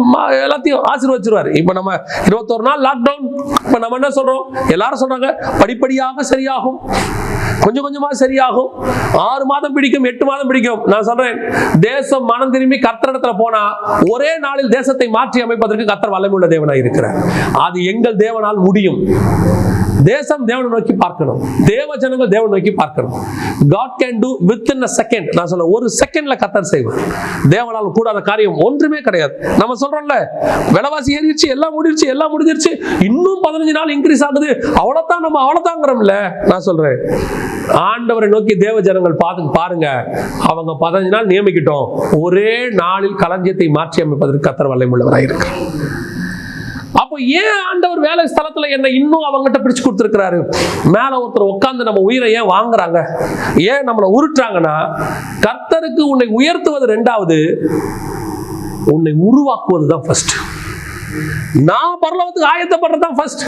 எல்லாத்தையும் ஆசீர்வதிச்சிருவாரு. இப்ப நம்ம 21 நாள் லாக்டவுன். இப்ப நம்ம என்ன சொல்றோம்? எல்லாரும் சொல்றாங்க படிப்படியாக சரியாகும், கொஞ்சம் கொஞ்சமா சரியாகும், 6 மாதம் பிடிக்கும், 8 மாதம் பிடிக்கும். நான் சொல்றேன், தேசம் மனம் திரும்பி கர்த்தரிடத்துல போனா ஒரே நாளில் தேசத்தை மாற்றி அமைப்பதற்கு கர்த்தர் வல்லமையுள்ள தேவனாய் இருக்கிறார். அது எங்கள் தேவனால் முடியும். தேசம் தேவனை நோக்கி பார்க்கணும், தேவ ஜனங்கள் தேவனை நோக்கி பார்க்கணும். God can do within a second. நான் சொல்ல ஒரு செகண்ட்ல கர்த்தர் செய்வார். தேவனால் கூடாத காரியம் ஒன்றுமே கிடையாது. நம்ம சொல்றோம்ல, விலைவாசி ஏறிடுச்சு, எல்லாம் முடிஞ்சிருச்சு, இன்னும் 15 நாள் இன்க்ரீஸ் ஆகுது, அவ்வளவுதான் நம்ம அவ்வளவுதாங்கிறோம்ல. நான் சொல்றேன், ஆண்டவரை நோக்கி தேவ ஜனங்கள் பாருங்க, அவங்க 15 நாள் நியமிக்கிட்டோம், ஒரே நாளில் களஞ்சியத்தை மாற்றி அமைப்பதற்கு கர்த்தர் வல்லமையுள்ளவராய் இருக்கிறார். அப்போ ஏன் ஆண்டவர் வேலை ஸ்தலத்துல என்ன இன்னும் அவங்ககிட்ட பிடிச்சு கொடுத்திருக்கிறாரு? மேல ஒருத்தர் உட்கார்ந்து நம்ம உயிரை ஏன் வாங்குறாங்க, ஏன் நம்மளை உருட்டுறாங்கன்னா, கர்த்தருக்கு உன்னை உயர்த்துவது 2வது, உன்னை உருவாக்குவதுதான் ஃபர்ஸ்ட். நான் பரலோகத்துக்கு ஆயத்தப்படுறதுதான் ஃபர்ஸ்ட்.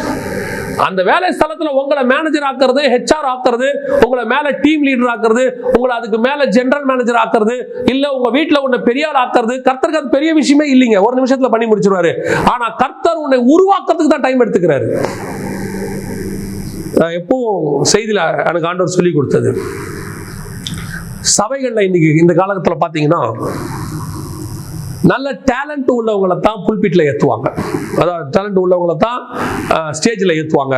அந்த வேலை ஸ்தலத்துல உங்களை மேனேஜர் ஆக்குறது, HR ஆக்குறது, உங்களை மேல டீம் லீடர் ஆக்குறது, உங்களை அதுக்கு மேல ஜெனரல் மேனேஜர் ஆக்குறது, இல்ல உங்க வீட்டுல உன்னை பெரிய ஆள் ஆக்குறது, கர்த்தருக்கு அது பெரிய விஷயமே இல்லைங்க. ஒரு நிமிஷத்துல பண்ணி முடிச்சிருவாரு. ஆனா கர்த்தர் உன்னை உருவாக்குறதுக்கு தான் டைம் எடுத்துக்கிறாரு. எப்போ செய்தியில எனக்கு ஆண்டவர் சொல்லி கொடுத்தது, சபைகள்ல இன்னைக்கு இந்த காலகட்டத்துல பாத்தீங்கன்னா நல்ல டேலண்ட் உள்ளவங்களை தான் புல்பிட்ல ஏற்றுவாங்க. அதாவது டேலண்ட் உள்ளவங்களை தான் ஸ்டேஜில் ஏற்றுவாங்க.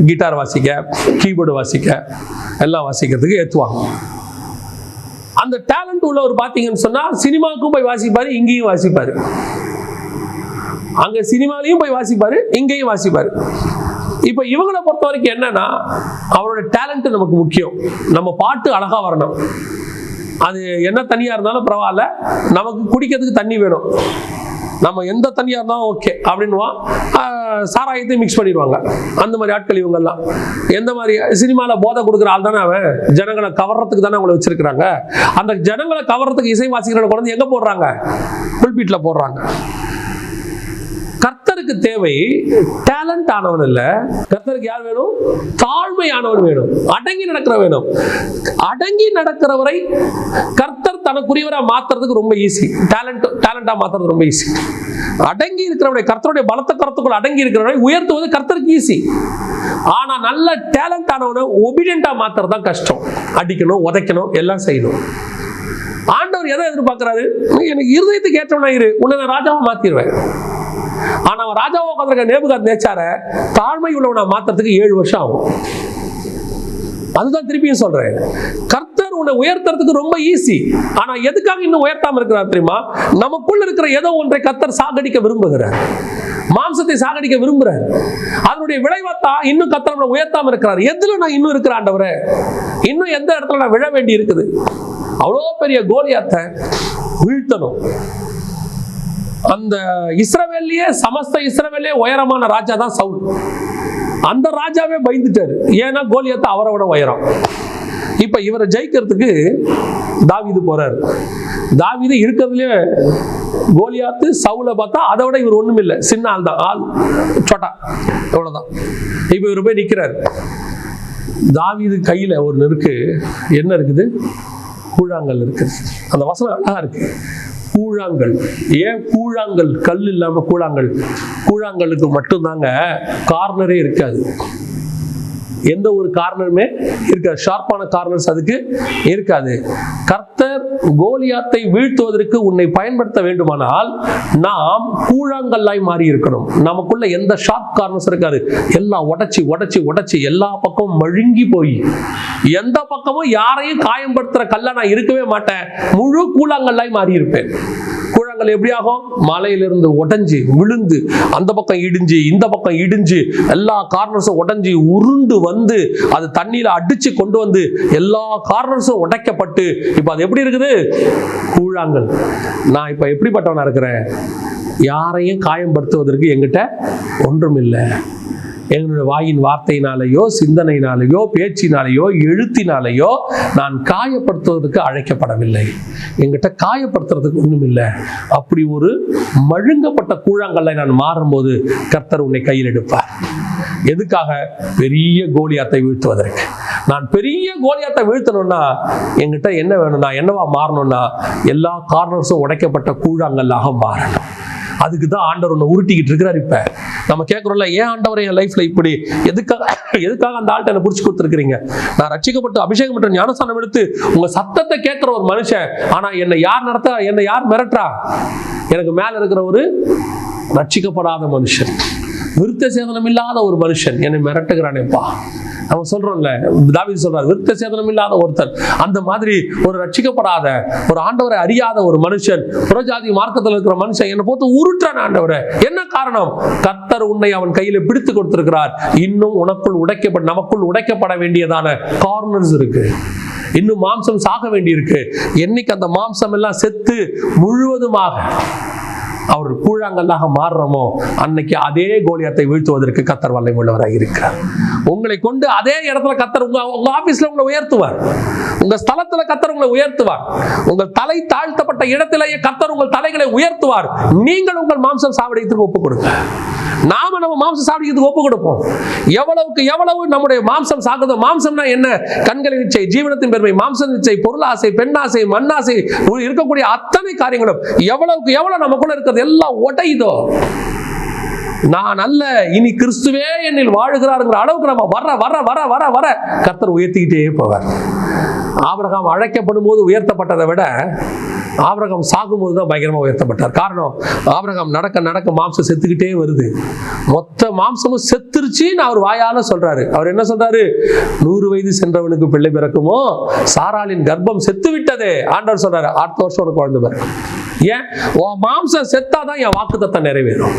கிட்டார் வாசிக்க, கீபோர்டு வாசிக்க, எல்லாம் வாசிக்கிறதுக்கு ஏற்றுவாங்க. அந்த டேலண்ட் உள்ளவர் பார்த்தீங்கன்னு சொன்னால் சினிமாவுக்கும் போய் வாசிப்பார், இங்கேயும் வாசிப்பார். அங்கே சினிமாலையும் போய் வாசிப்பார், இங்கேயும் வாசிப்பார். இப்போ இவங்களை பொறுத்த வரைக்கும் என்னன்னா, அவரோட டேலண்ட் நமக்கு முக்கியம். நம்ம பாட்டு அழகாக வரணும். அது என்ன தண்ணியா இருந்தாலும் பரவாயில்ல, நமக்கு குடிக்கிறதுக்கு தண்ணி வேணும். நம்ம எந்த தண்ணியா இருந்தாலும் ஓகே அப்படின்னுவான். சாராயத்தையும் மிக்ஸ் பண்ணிடுவாங்க. அந்த மாதிரி ஆட்கள் இவங்கெல்லாம். எந்த மாதிரி சினிமாவில் போதை கொடுக்குற ஆள் தானே அவன். ஜனங்களை கவர்றதுக்கு தானே அவங்களை வச்சிருக்கிறாங்க. அந்த ஜனங்களை கவர்றதுக்கு இசை வாசிக்கிறவங்க கொண்டு எங்க போடுறாங்க? புல்பீட்ல போடுறாங்க. கர்த்தருக்கு தேவை டேலண்ட் ஆனவன் இல்ல. கர்த்தருக்கு யார் வேணும்? தாழ்மையானவன் வேணும், அடங்கி நடக்கிற வேணும். அடங்கி நடக்கிறவரை கர்த்தர் தனக்குரியவரை மாத்துறதுக்கு ரொம்ப ஈஸி. டேலண்டா மாத்துறது ரொம்ப ஈஸி. அடங்கி இருக்கிறவரை, கர்த்தருடைய பலத்த கருத்துக்குள் அடங்கி இருக்கிறவரை உயர்த்துவது கர்த்தருக்கு ஈஸி. ஆனா நல்ல டேலண்ட் ஆனவனை ஒபீடியண்டா மாத்துறது தான் கஷ்டம். அடிக்கணும், உதைக்கணும், எல்லாம் செய்யணும். ஆண்டவர் எதை எதிர்பார்க்கிறாரு? எனக்கு இருதயத்துக்கு ஏற்றவனா இரு, உன்னை நான் ராஜாவை மாத்திடுவேன். ஆனா அவன் ராஜாவை உட்கார்ந்திருக்க நேபுகாத்நேச்சாரை தாழ்மை உள்ளவனை மாத்துறதுக்கு 7 வருஷம் ஆகும். அதுதான் திருப்பியும் சொல்றேன், கர்த்தர் உன்னை உயர்த்துறதுக்கு ரொம்ப ஈஸி. ஆனா எதுக்காக இன்னும் உயர்த்தாம இருக்கிறார் தெரியுமா? நமக்குள்ள இருக்கிற ஏதோ ஒன்றை கர்த்தர் சாகடிக்க விரும்புகிறார், மாம்சத்தை சாகடிக்க விரும்புறார். அதனுடைய விளைவாத்தா இன்னும் கர்த்தர் நம்மளை உயர்த்தாம இருக்கிறார். எதுல நான் இன்னும் இருக்கிற ஆண்டவரே, இன்னும் எந்த இடத்துல நான் விழ வேண்டி இருக்குது? அவ்வளோ பெரிய கோலியாத்தை வீழ்த்தணும். அந்த இஸ்ரவேலியே, சமஸ்த இஸ்ரவேலியே உயரமான ராஜா தான் சவுல். அந்த ராஜாவே பயந்துட்டாரு, ஏன்னா கோலியாத்தை அவரை விட உயரம். இப்ப இவரை ஜெயிக்கிறதுக்கு தாவீது போறாரு. தாவீது இருக்கிறதுலயே கோலியாத்து சவுலை பார்த்தா அதை விட இவர் ஒண்ணும் இல்லை, சின்ன ஆள் தான், ஆள் சொட்டா, அவ்வளவுதான். இப்ப இவர் போய் நிக்கிறார். தாவீது கையில ஒரு நெருக்கு என்ன இருக்குது? கூழாங்கல் இருக்குது. அந்த வசனம் அழகா இருக்கு, கூழாங்கல். ஏன் கூழாங்கல்? கல் இல்லாம கூழாங்கல். கூழாங்கலுக்கு மட்டும்தாங்க கார்னரே இருக்காது, எந்த ஒரு கார்னருமே இருக்காது, ஷார்ப்பான கார்னர்ஸ் அதுக்கு இருக்காது. கர்த்தர் கோலியாத்தை வீழ்த்துவதற்கு உன்னை பயன்படுத்த வேண்டுமானால் நாம் கூழாங்கல்லாய் மாறி இருக்கணும். நமக்குள்ள எந்த ஷார்ப் கார்னர்ஸ் இருக்காது, எல்லாம் உடைச்சி உடைச்சி உடைச்சி எல்லா பக்கமும் மழுங்கி போய் எந்த பக்கமும் யாரையும் காயப்படுத்துற கல்ல நான் இருக்கவே மாட்டேன், முழு கூழாங்கல்லாய் மாறி இருப்பேன். கூழாங்கல் எப்படி ஆகும்? மலையிலிருந்து உடைஞ்சு விழுந்து அந்த பக்கம் இடிஞ்சு இந்த பக்கம் இடிஞ்சு எல்லா கார்னர்ஸும் உடைஞ்சு உருண்டு வந்து அது தண்ணியில அடிச்சு கொண்டு வந்து எல்லா கார்னர்ஸும் உடைக்கப்பட்டு இப்ப அது எப்படி இருக்குது? கூழாங்கல். நான் இப்ப எப்படிப்பட்டவனா இருக்கிறேன்? யாரையும் காயப்படுத்துவதற்கு என்கிட்ட ஒன்றும் இல்லை. எங்களுடைய வாயின் வார்த்தையினாலேயோ சிந்தனையினாலேயோ பேச்சினாலேயோ எழுத்தினாலேயோ நான் காயப்படுத்துவதற்கு அழைக்கப்படவில்லை. என்கிட்ட காயப்படுத்துறதுக்கு ஒன்றும் இல்லை. அப்படி ஒரு மழுங்கப்பட்ட கூழாங்கல்லை நான் மாறும்போது கர்த்தர் உன்னை கையில் எடுப்பார். எதுக்காக? பெரிய கோலியாத்தை வீழ்த்துவதற்கு. நான் பெரிய கோலியாத்தை வீழ்த்தணும்னா என்கிட்ட என்ன வேணும்னா, என்னவா மாறணும்னா, எல்லா கார்னர்ஸும் உடைக்கப்பட்ட கூழாங்கல்லாக மாறணும். அதுக்கு தான் ஆண்டவர் ஒன்று உருட்டிக்கிட்டு இருக்கிறார். இப்ப நம்ம கேட்கிறோம்ல, ஏன் ஆண்டவர் என் லைஃப்ல இப்படி, எதுக்காக அந்த ஆள்கிட்ட என்ன பிடிச்சி கொடுத்துருக்கீங்க? நான் ரட்சிக்கப்பட்டு அபிஷேகம் பெற்ற ஞானஸ்தானம் எடுத்து உங்க சத்தத்தை கேட்கிற ஒரு மனுஷன், ஆனா என்னை யார் நடத்த, என்னை யார் மிரட்டுறா? எனக்கு மேல இருக்கிற ஒரு ரட்சிக்கப்படாத மனுஷன், விருத்த சேதனம் இல்லாத ஒரு மனுஷன் என்னை மிரட்டுகிறானேப்பா. நம்ம சொல்றோம்ல, தாவீது சொல்றார், விருத்த சேதனம் இல்லாத ஒருத்தர். அந்த மாதிரி ஒரு ரட்சிக்கப்படாத, ஒரு ஆண்டவரை அறியாத ஒரு மனுஷன், புறஜாதி மார்க்கத்தில் இருக்கிற மனுஷன் என்னை போட்டு உருட்டான ஆண்டவரை. என்ன காரணம்? கர்த்தர் உன்னை அவன் கையில பிடித்து கொடுத்திருக்கிறார். இன்னும் உனக்குள் நமக்குள் உடைக்கப்பட வேண்டியதான கார்னர்ஸ் இருக்கு. இன்னும் மாம்சம் சாக வேண்டி இருக்கு. என்னைக்கு அந்த மாம்சம் எல்லாம் செத்து முழுவதுமாக அவர் கூழாங்கல்லாக மாறுறோமோ அன்னைக்கு அதே கோலியாத்தை வீழ்த்துவதற்கு கர்த்தர் வல்லமை உள்ளவராக இருக்கிறார். உங்களை கொண்டு அதே இடத்துல கர்த்தர் உங்க ஆபீஸ்ல உங்களை உயர்த்துவார், உங்க ஸ்தலத்துல கர்த்தர் உங்களை உயர்த்துவார், உங்கள் தலை தாழ்த்தப்பட்ட இடத்திலேயே கர்த்தர் உங்கள் தலைகளை உயர்த்துவார். நீங்கள் உங்கள் மாம்சம் சாவடியத்துக்கு ஒப்பு கொடுங்க. நாம நம்ம மாம்சம் சாவடிக்கிறதுக்கு ஒப்பு கொடுப்போம். எவ்வளவுக்கு எவ்வளவு நம்முடைய மாம்சம் சாகுதோ, மாம்சம்னா என்ன? கண்களின் இச்சை, ஜீவனத்தின் பெருமை, மாம்ச இச்சை, பொருளாசை, பெண்ணாசை, மண்ணாசை, இருக்கக்கூடிய அத்தனை காரியங்களும் எவ்வளவுக்கு எவ்வளவு நமக்குள்ள இருக்கிறது எல்லாம் உடையுதோ, நான் அல்ல இனி கிறிஸ்துவே என்னில் வாழுகிறாருங்கிற அளவுக்கு நம்ம வர வர வர வர வர கர்த்தர் உயர்த்திக்கிட்டே போவார். ஆபிரகாம் அழைக்கப்படும் போது உயர்த்தப்பட்டதை விட ஆபிரகாம் சாகும்போது தான் பயங்கரமா உயர்த்தப்பட்டார். காரணம், ஆபிரகாம் நடக்க நடக்க மாம்சம் செத்துக்கிட்டே வருது. மொத்த மாம்சமும் செத்துருச்சுன்னு அவர் வாயால சொல்றாரு. அவர் என்ன சொல்றாரு? 100 வயது சென்றவனுக்கு பிள்ளை பிறக்குமோ, சாராளின் கர்ப்பம் செத்து விட்டதே. ஆண்டவர் சொல்றாரு, அடுத்த வருஷம் உனக்கு குழந்தை பிறக்கும். ஏன்? மாம்சம் செத்தாதான் என் வாக்குத்தத்தம் நிறைவேறும்.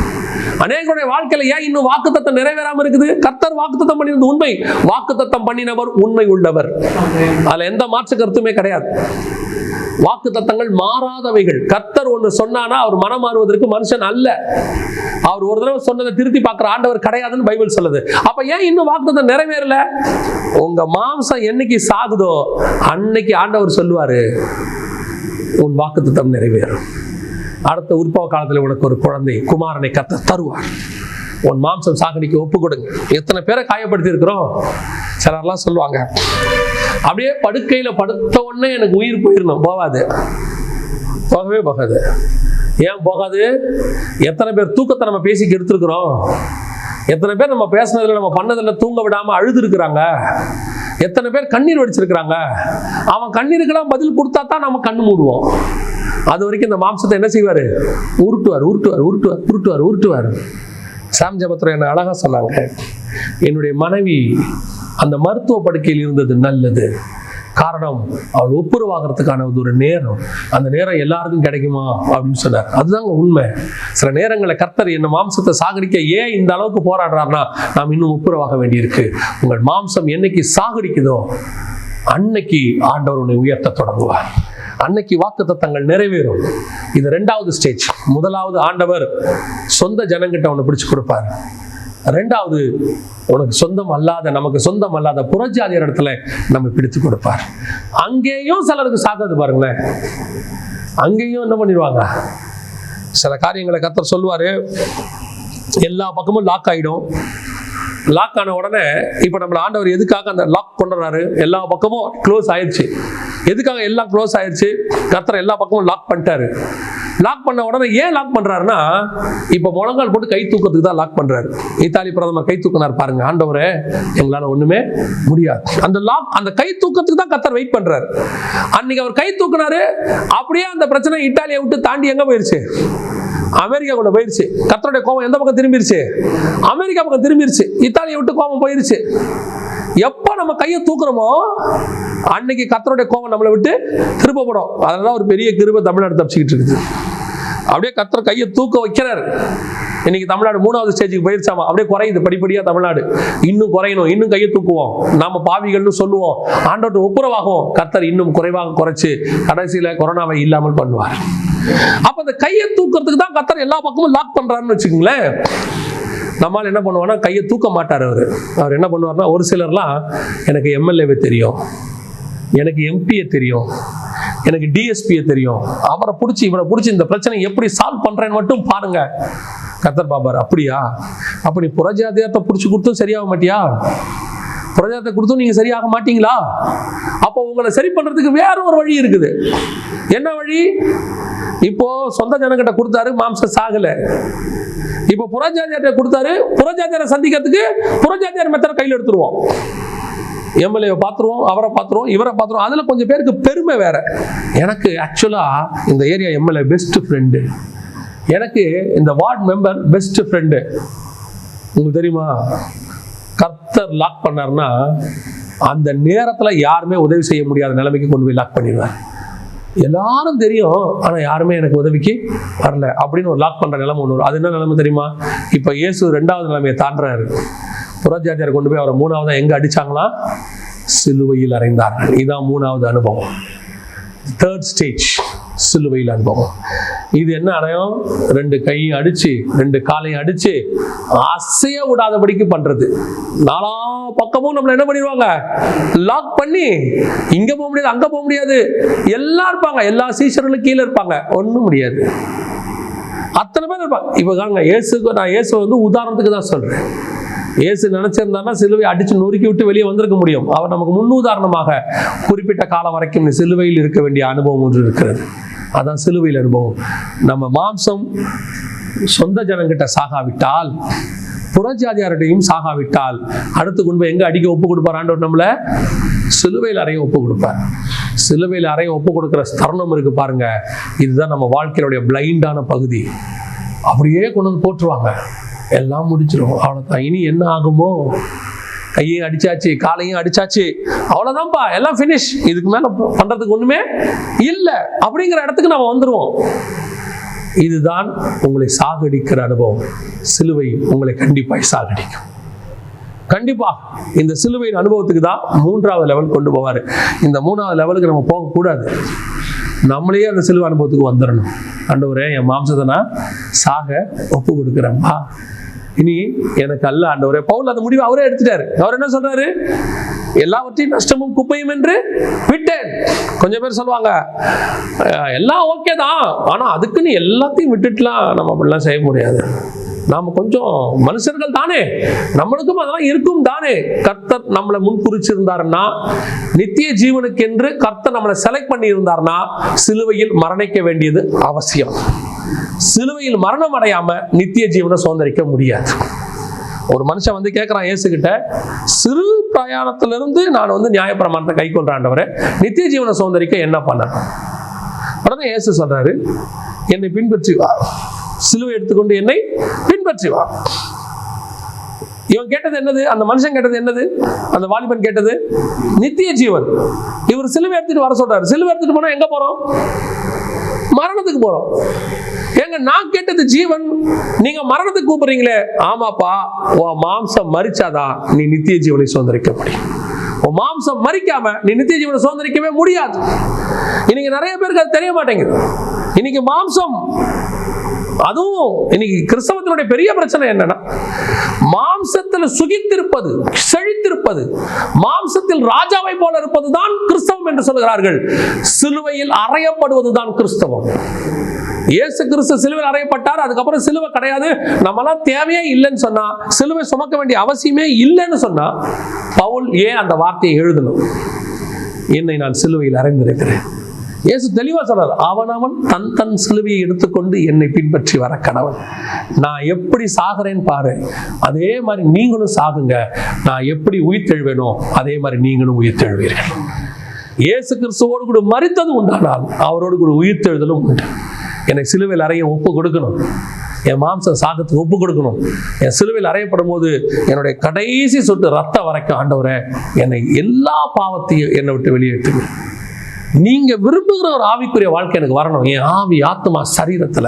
அநேகருடைய வாழ்க்கையில ஏன் இன்னும் வாக்குத்தத்தம் நிறைவேறாம இருக்குது? கர்த்தர் வாக்குத்தத்தம் பண்ணினது உண்மை, வாக்குத்தத்தம் பண்ணினவர் உண்மை உள்ளவர், அதுல எந்த மாற்று கருத்துமே கிடையாது. வாக்குத்தத்தங்கள் மாறாதவைகள். கர்த்தர் ஒன்று சொன்னானா அவர் மனம் மாறுவதற்கு மனுஷன் அல்ல. அவர் ஒரு தடவை சொன்னதை திருத்தி பார்க்கிற ஆண்டவர் கிடையாதுன்னு பைபிள் சொல்லுது. அப்ப ஏன் இன்னும் வாக்குத்தத்தம் நிறைவேறல? உங்க மாம்சம் என்னைக்கு சாகுதோ அன்னைக்கு ஆண்டவர் சொல்லுவாரு, உன் வாக்குத்தத்தம் நிறைவேறும். அடுத்த உற்பவ காலத்தில் உனக்கு ஒரு குழந்தை குமாரனை கர்த்தர் தருவார். உன் மாம்சம் சாகடிக்க ஒப்பு கொடுங்க. எத்தனை பேரை காயப்படுத்தி இருக்கிறோம்? சிலர்லாம் சொல்லுவாங்க, அப்படியே படுக்கையில படுத்த உடனே எனக்கு உயிர் போயிடணும். போகாது, போகவே போகாது. ஏன் போகாது? எத்தனை பேர் தூக்கத்தை நம்ம பேசி எடுத்துருக்கிறோம்? எத்தனை பேர் நம்ம பேசினதுல நம்ம பண்ணதில்ல தூங்க விடாம அழுது இருக்கிறாங்க? எத்தனை பேர் கண்ணீர் வடிச்சிருக்கிறாங்க? அவன் கண்ணீருக்கெல்லாம் பதில் கொடுத்தா தான் நம்ம கண்ணு மூடுவோம். அது வரைக்கும் இந்த மாம்சத்தை என்ன செய்வாரு? உருட்டுவார் உருட்டுவார் உருட்டுவார் உருட்டுவார் உருட்டுவார். சாம் ஜெபத்துரை என்ன அழகா சொன்னாங்க, என்னுடைய மனைவி அந்த மருத்துவ படுக்கையில் இருந்தது நல்லது, காரணம் அவள் ஒப்புரவாகிறதுக்கான ஒரு நேரம். அந்த நேரம் எல்லாருக்கும் கிடைக்குமா அப்படின்னு சொன்னார். அதுதாங்க உண்மை. சில நேரங்களில் கர்த்தர் என்ன மாம்சத்தை சாகடிக்க ஏன் இந்த அளவுக்கு போராடுறாருன்னா, நாம் இன்னும் ஒப்புரவாக வேண்டியிருக்கு. உங்கள் மாம்சம் என்னைக்கு சாகடிக்குதோ அன்னைக்கு ஆண்டவர் உன்னை உயர்த்த தொடங்குவார். அன்னைக்கு வாக்குத்தத்தங்கள் நிறைவேறும். இது 2வது ஸ்டேஜ். முதலாவது ஆண்டவர் சொந்த ஜனங்கிட்ட அவனை பிடிச்சு கொடுப்பார். 2வது உனக்கு சொந்தம் அல்லாத, நமக்கு சொந்தம் அல்லாத புறஜாதியர் இடத்துல நம்ம பிடித்து கொடுப்பார். அங்கேயும் சிலருக்கு சாகாது பாருங்களேன். அங்கேயும் என்ன பண்ணிடுவாங்க, சில காரியங்களை கர்த்தர் சொல்லுவாரு, எல்லா பக்கமும் லாக் ஆயிடும். லாக் ஆன உடனே இப்ப நம்மள ஆண்டவர் எதுக்காக அந்த லாக் கொண்டுறாரு? எல்லா பக்கமும் க்ளோஸ் ஆயிடுச்சு. எதுக்காக எல்லாம் க்ளோஸ் ஆயிடுச்சு? கர்த்தர் எல்லா பக்கமும் லாக் பண்ணிட்டாரு. லாக் பண்ண உடனே ஏன் லாக் பண்றாருன்னா, இப்ப முழங்கால் போட்டு கை தூக்கத்துக்கு தான் லாக் பண்றாரு. இத்தாலி பிரதமர் கை தூக்கினார் பாருங்க, ஆண்டவரே எங்களால ஒண்ணுமே முடியாது. அந்த கை தூக்கத்துக்கு தான் கர்த்தர் வெயிட் பண்றாரு. அன்னைக்கு அவர் கை தூக்கினாரு, அப்படியே அந்த பிரச்சனை இத்தாலியை விட்டு தாண்டி எங்க போயிருச்சு? அமெரிக்கா கூட போயிருச்சு. கர்த்தருடைய கோபம் எந்த பக்கம் திரும்பிருச்சு? அமெரிக்கா பக்கம் திரும்பிருச்சு. இத்தாலியை விட்டு கோபம் போயிருச்சு. எப்ப நம்ம கையை தூக்குறோமோ அன்னைக்கு கர்த்தருடைய கோபம் நம்மளை விட்டு திருப்பப்படும். அதனால ஒரு பெரிய கிருபை தமிழ்நாடு தப்பிச்சுக்கிட்டு இருக்குது. அப்படியே கர்த்தர் கையை தூக்க வைக்கிறாரு. இன்னைக்கு தமிழ்நாடு 3வது ஸ்டேஜுக்கு போயிருச்சாமா. அப்படியே குறையுது படிப்படியா தமிழ்நாடு. இன்னும் குறையணும், இன்னும் கையை தூக்குவோம். நாம பாவிகள்னு சொல்லுவோம், ஆண்டவர்கிட்ட ஒப்புரவாகும். கர்த்தர் இன்னும் குறைவாக குறைச்சு கடைசியில கொரோனாவை இல்லாமல் பண்ணுவார். அப்ப அந்த கையை தூக்குறதுக்கு தான் கர்த்தர் எல்லா பக்கமும் லாக் பண்றாருன்னு வச்சுக்கோங்களேன். நம்மால் என்ன பண்ணுவான்னா கையை தூக்க மாட்டார். அவர் என்ன பண்ணுவார்னா, ஒரு சிலர்லாம் எனக்கு எம்எல்ஏவை தெரியும், எனக்கு எம்பியை தெரியும், எனக்கு டிஎஸ்பியை தெரியும், அவரை பிடிச்சி இவரை பிடிச்சி இந்த பிரச்சனை எப்படி சால்வ் பண்றேன்னு மட்டும் பாருங்க. கர்த்தர் பாபார், அப்படியா? அப்ப நீ புறஜாதியத்தை பிடிச்சி கொடுத்தும் சரியாக மாட்டியா? புறஜாதியத்தை கொடுத்தும் நீங்க சரியாக மாட்டீங்களா? அப்போ உங்களை சரி பண்றதுக்கு வேற ஒரு வழி இருக்குது. என்ன வழி? இப்போ சொந்த ஜனங்கிட்ட கொடுத்தாரு, மாம்சம் சாகல. இப்போ புறஜாதியார்ட்ட கொடுத்தாரு, புறஜாதியாரை சந்திக்கிறதுக்கு புறஜாதியார் மெத்தட் கையில் எடுத்துருவோம். எம்எல்ஏ பார்த்துருவோம், அவரை பார்த்துருவோம், இவரை பார்த்துருவோம். அதில் கொஞ்சம் பேருக்கு பெருமை வேற. எனக்கு ஆக்சுவலா இந்த ஏரியா எம்எல்ஏ பெஸ்ட் ஃப்ரெண்டு, எனக்கு இந்த வார்டு மெம்பர் பெஸ்ட் ஃப்ரெண்டு. உங்களுக்கு தெரியுமா, கர்த்தர் லாக் பண்ணார்னா அந்த நேரத்தில் யாருமே உதவி செய்ய முடியாத நிலைமைக்கு கொண்டு போய் லாக் பண்ணிடுவார். எல்லாரும் தெரியும், ஆனால் யாருமே எனக்கு உதவிக்கு வரல அப்படின்னு ஒரு லாக் பண்ற நிலைமை ஒன்று வரும். அது என்ன நிலைமை தெரியுமா? இப்போ இயேசு 2வது நிலைமையை தாண்டுறாரு. புறஜாதியார் கொண்டு போய் அவரை 3வது எங்க அடிச்சாங்களா? சிலுவையில் அறைந்தார்கள். இதுதான் 3வது அனுபவம். 3rd ஸ்டேஜ், சிலுவையில் அனுபவம். இது என்ன அடையும்? 2 கையும் அடிச்சு 2 காலையும் அடிச்சு அசைய விடாதபடிக்கு பண்றது. 4 பக்கமும் நம்மள என்ன பண்ணிடுவாங்க? லாக் பண்ணி இங்க போக முடியாது, அங்க போக முடியாது. எல்லாம் இருப்பாங்க, எல்லா சீஷர்களும் கீழே இருப்பாங்க, ஒண்ணும் முடியாது. அத்தனை பேர் இருப்பாங்க. இப்ப காங்க, நான் இயேசு உதாரணத்துக்கு தான் சொல்றேன். இயேசு நினைச்சிருந்தாருன்னா சிலுவை அடிச்சு நொறுக்கி விட்டு வெளியே வந்திருக்க முடியும். அவர் நமக்கு முன்னுதாரணமாக குறிப்பிட்ட காலம் வரைக்கும் சிலுவையில் இருக்க வேண்டிய அனுபவம் ஒன்று இருக்கிறது. அதான் சிலுவையில் அனுபவம். நம்ம மாம்சம் சொந்த ஜனங்கிட்ட சாகாவிட்டால், புறஜாதியார்டையும் சாகாவிட்டால், அடுத்து கொண்டு எங்க அடிக்க ஒப்பு கொடுப்பார் ஆண்டவர்? நம்மள சிலுவையில் அறைய ஒப்பு கொடுப்பார். சிலுவையில் அறைய ஒப்பு கொடுக்கிற தருணம் இருக்கு பாருங்க. இதுதான் நம்ம வாழ்க்கையுடைய பிளைண்டான பகுதி. அப்படியே கொண்டு வந்து போட்டுருவாங்க, எல்லாம் முடிச்சிடும். அவ்வளவுதான். இனி என்ன ஆகுமோ? கையும் அடிச்சாச்சு, காலையும் அடிச்சாச்சு, அவ்வளவுதான்ப்பா, எல்லாம் பினிஷ். இதுக்கு மேல பண்றதுக்கு ஒண்ணுமே இல்லை அப்படிங்கிற இடத்துக்கு நம்ம வந்துருவோம். இதுதான் உங்களை சாகடிக்கிற அனுபவம். சிலுவை உங்களை கண்டிப்பாய் சாகடிக்கும். கண்டிப்பா இந்த சிலுவையின் அனுபவத்துக்கு தான் 3வது லெவல் கொண்டு போவாரு. இந்த 3வது லெவலுக்கு நம்ம போகக்கூடாது. நம்மளே அந்த சிலுவை அனுபவத்துக்கு வந்துடணும். ஆண்டவரே, என் மாம்சத்தை நான் சாக ஒப்பு கொடுக்குறேன்பா, இனி எனக்கு அல்ல ஆண்டவரே. பவுல் அந்த முடிவை அவரே எடுத்துட்டாரு. அவர் என்ன சொல்றாரு? எல்லாவற்றையும் நஷ்டமும் குப்பையும் என்று விட்டேன். கொஞ்சம் பேர் சொல்லுவாங்க, எல்லாம் ஓகே தான், ஆனா அதுக்குன்னு எல்லாத்தையும் விட்டுட்டுலாம் நம்ம அப்படிலாம் செய்ய முடியாது. நாம கொஞ்சம் மனுஷர்கள் தானே, நம்மளுக்கும் அதெல்லாம் இருக்கும் தானே. கர்த்தர் நம்மளை முன்குறிச்சிருந்தாருன்னா, நித்திய ஜீவனுக்கு என்று கர்த்தர் நம்மளை செலக்ட் பண்ணி இருந்தார்னா, சிலுவையில் மரணிக்க வேண்டியது அவசியம். சிலுவையில் மரணம் அடையாம நித்திய ஜீவனை சுதந்திரிக்க முடியாது. ஒரு மனுஷன் கேட்கிறான் இயேசு கிட்ட, சிறு பிரயாணத்திலிருந்து நான் நியாயப்பிரமாணத்தை கை கொண்டாண்டவரை நித்திய ஜீவனை சுதந்திரிக்க என்ன பண்ணணும்? உடனே இயேசு சொல்றாரு, என்னை பின்பற்றி வா, சிலுவை எடுத்துக்கொண்டு என்னை பின்பற்றி வா. இவன் கேட்டது என்னது? அந்த மனுஷன் கேட்டது என்னது? அந்த வாலிபன் கேட்டது நித்திய ஜீவன். இவர் இவர் சிலுவை எடுத்துட்டு வர சொல்றாரு. சிலுவை எடுத்துட்டு போனா எங்க போறோம்? மரணத்துக்கு போறோம். ஏங்க நான் கேட்டது ஜீவன், நீங்க மரணத்துக்கு கூப்பிடுறீங்களே. ஆமாப்பா, உன் மாம்சம் மரிச்சாதான் நீ நித்திய ஜீவனை சுதந்திரிக்க முடியும். உன் மாம்சம் மரிக்காம நீ நித்திய ஜீவனை சுதந்திரிக்கவே முடியாது. இன்னைக்கு நிறைய பேருக்கு அது தெரிய மாட்டேங்குது. இன்னைக்கு மாம்சம், அதுவும் இன்னைக்கு கிறிஸ்தவத்தினுடைய பெரிய பிரச்சனை என்னன்னா, மாம்சத்தில் சுகித்திருப்பது, செழித்திருப்பது, மாம்சத்தில் ராஜாவை போல இருப்பதுதான் கிறிஸ்தவம் என்று சொல்கிறார்கள். சிலுவையில் அறையப்படுவதுதான் கிறிஸ்தவம். இயேசு கிறிஸ்து சிலுவையில் அறையப்பட்டார், அதுக்கப்புறம் சிலுவை கிடையாது, நம்மளாம் தேவையே இல்லைன்னு சொன்னா, சிலுவை சுமக்க வேண்டிய அவசியமே இல்லைன்னு சொன்னா, பவுல் ஏன் அந்த வார்த்தையை எழுதணும்? என்னை நான் சிலுவையில் அறைந்திருக்கிறேன். இயேசு தெளிவா சொல்றார், அவனவன் தன் தன் சிலுவையை எடுத்துக்கொண்டு என்னை பின்பற்றி வர கடவன். நான் எப்படி சாகிறேன்னு பாரு, அதே மாதிரி நீங்களும் சாகுங்க. நான் எப்படி உயிர்த்தெழுவேனோ அதே மாதிரி நீங்களும் உயிர்த்தெழுவீர்கள். இயேசு கிறிஸ்துவோடு கூட மரித்தது உண்டானால் அவரோடு கூட உயிர்த்தெழுதலும் உண்டு. என்னை சிலுவையில் அறைய ஒப்பு கொடுக்கணும், என் மாம்சம் சாகத்துக்கு ஒப்பு கொடுக்கணும். என் சிலுவையில் அறையப்படும் போது என்னுடைய கடைசி சொட்டு ரத்தம் வரைக்கும் ஆண்டவரே என்னை எல்லா பாவத்தையும் என்னை விட்டு வெளியேற்றுங்க. நீங்க விரும்புகிற ஒரு ஆவிக்குரிய வாழ்க்கை எனக்கு வரணும். என் ஆவி, ஆத்மா, சரீரத்துல,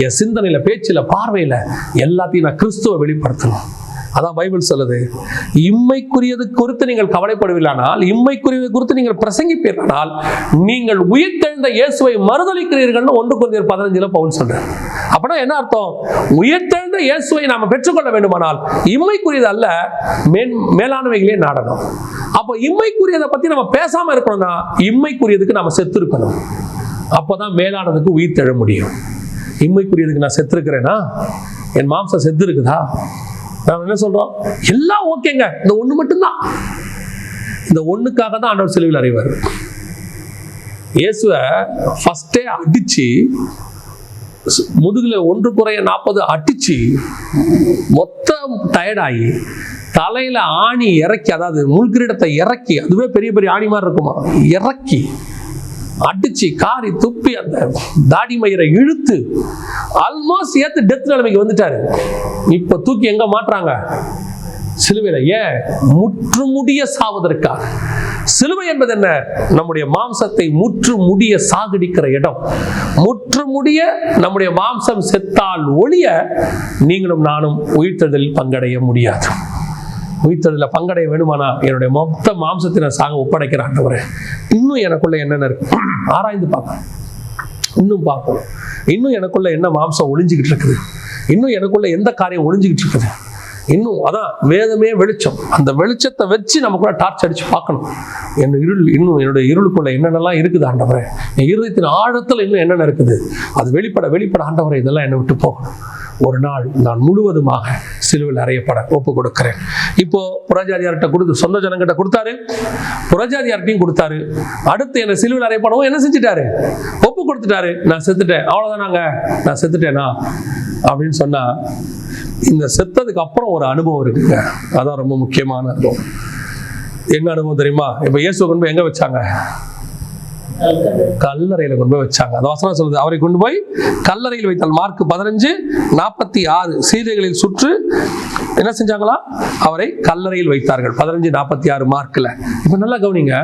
என் சிந்தனையில, பேச்சில, பார்வையில எல்லாத்தையும் நான் கிறிஸ்துவை வெளிப்படுத்தணும். அதான் பைபிள் சொல்லுது, இம்மைக்குரியது குறித்து நீங்கள் கவலைப்படுவீர்களானால், இம்மைக்குரியது குறித்து நீங்கள் பிரசங்கிப்பீர்களானால், நீங்கள் உயிர்த்தெழுந்த இயேசுவை மறுதலிக்கிறீர்கள்னு 1 கொரிந்தியர் 15 பவுல் சொல்றார். அப்படின்னா என்ன அர்த்தம்? உயிர்த்தெழுந்த இயேசுவை நாம பெற்றுக்கொள்ள வேண்டுமானால் இம்மைக்குரியது அல்ல, மேலானவைகளே நாடணும். அப்போ இம்மைக்குரியதை பத்தி நம்ம பேசாம இருக்கணும்னா, இம்மைக்குரியதுக்கு நாம செத்து இருக்கணும். அப்போதான் மேலானதுக்கு உயிர் தெழ முடியும். இம்மைக்குரியதுக்கு நான் செத்து இருக்கிறேன்னா, என் மாம்சம் செத்து இருக்குதா? நாம் என்ன சொல்றோம்? எல்லாம் ஓகேங்க, இந்த ஒண்ணு மட்டும்தான். இந்த ஒண்ணுக்காக தான் ஆண்டவர் சிலுவையில் அறைவார். இயேசுவை ஃபர்ஸ்டே அடிச்சு, முதுகுல 1 குறைய 40 அடிச்சு மொத்தம் டயர்டாகி, தலையில ஆணி இறக்கி, அதாவது முள்கிரீடத்தை இறக்கி, அதுவே பெரிய பெரிய ஆணி மாதிரி இருக்குமா, இறக்கி அடிச்சு காரி துப்பி அந்த தாடி மயிரை இழுத்து ஆல்மோஸ்ட் ஏத்து டெத் நிலைமைக்கு வந்துட்டாரு. இப்ப தூக்கி எங்க மாட்டுறாங்க? சிலுவையில. ஏன்? முற்றுமுடிய சாவதற்காக. சிலுவை என்பது என்ன? நம்முடைய மாம்சத்தை முற்றுமுடிய சாகடிக்கிற இடம். முற்றுமுடிய நம்முடைய மாம்சம் செத்தால் ஒழிய நீங்களும் நானும் உயிர்த்தெழுதலில் பங்கடைய முடியாது. உயிர்த்தெழுதலில் பங்கடைய வேணுமானா என்னுடைய மொத்த மாம்சத்தை நான் சாக ஒப்படைக்கிற ஆண்டவரே, இன்னும் எனக்குள்ள என்னென்ன இருக்கு ஆராய்ந்து பார்க்கணும். இன்னும் பார்க்கணும், இன்னும் எனக்குள்ள என்ன மாம்சம் ஒளிஞ்சுக்கிட்டு இருக்குது, இன்னும் எனக்குள்ள எந்த காரியம் ஒளிஞ்சுக்கிட்டு இருக்குது. இன்னும் அதான் வேதமே வெளிச்சம். அந்த வெளிச்சத்தை வச்சு நமக்குள்ள டார்ச் அடிச்சு பார்க்கணும். என்னுடைய இருளுக்குள்ள என்னென்னலாம் இருக்குது ஆண்டவரே, என் இருதயத்தின் ஆழத்தில் இன்னும் என்னென்ன இருக்குது, அது வெளிப்பட ஆண்டவரே, இதெல்லாம் என்னை விட்டு போகணும். ஒரு நாள் நான் முழுவதுமாக சிலுவையில் அறையப்பட ஒப்பு கொடுக்கிறேன். இப்போ புறஜாதியார்கிட்ட கொடுத்து, சொந்த ஜனங்கிட்ட கொடுத்தாரு, புறஜாதியார்கிட்டையும் கொடுத்தாரு. அடுத்து என்னை சிலுவையில் அறையப்படவும் என்ன செஞ்சுட்டாரு? ஒப்பு கொடுத்துட்டாரு. நான் செத்துட்டேன், அவ்வளவுதானாங்க, நான் செத்துட்டேனா அப்படின்னு சொன்னா, இந்த செத்ததுக்கு அப்புறம் ஒரு அனுபவம் இருக்குங்க. அதான் ரொம்ப முக்கியமான அனுபவம். என்ன அனுபவம் தெரியுமா? இப்ப இயேசுவை கொண்டு போய் எங்க வச்சாங்க? கல்லறையில கொண்டு போய் வச்சாங்க. அந்த வசனம் சொல்லுது, அவரை கொண்டு போய் கல்லறையில் வைத்தால். மார்க் 15:46 சீதைகளில் சுற்று என்ன செஞ்சாங்களா? அவரை கல்லறையில் வைத்தார்கள். 15:46 மார்க்ல. இப்ப நல்லா கவனிங்க,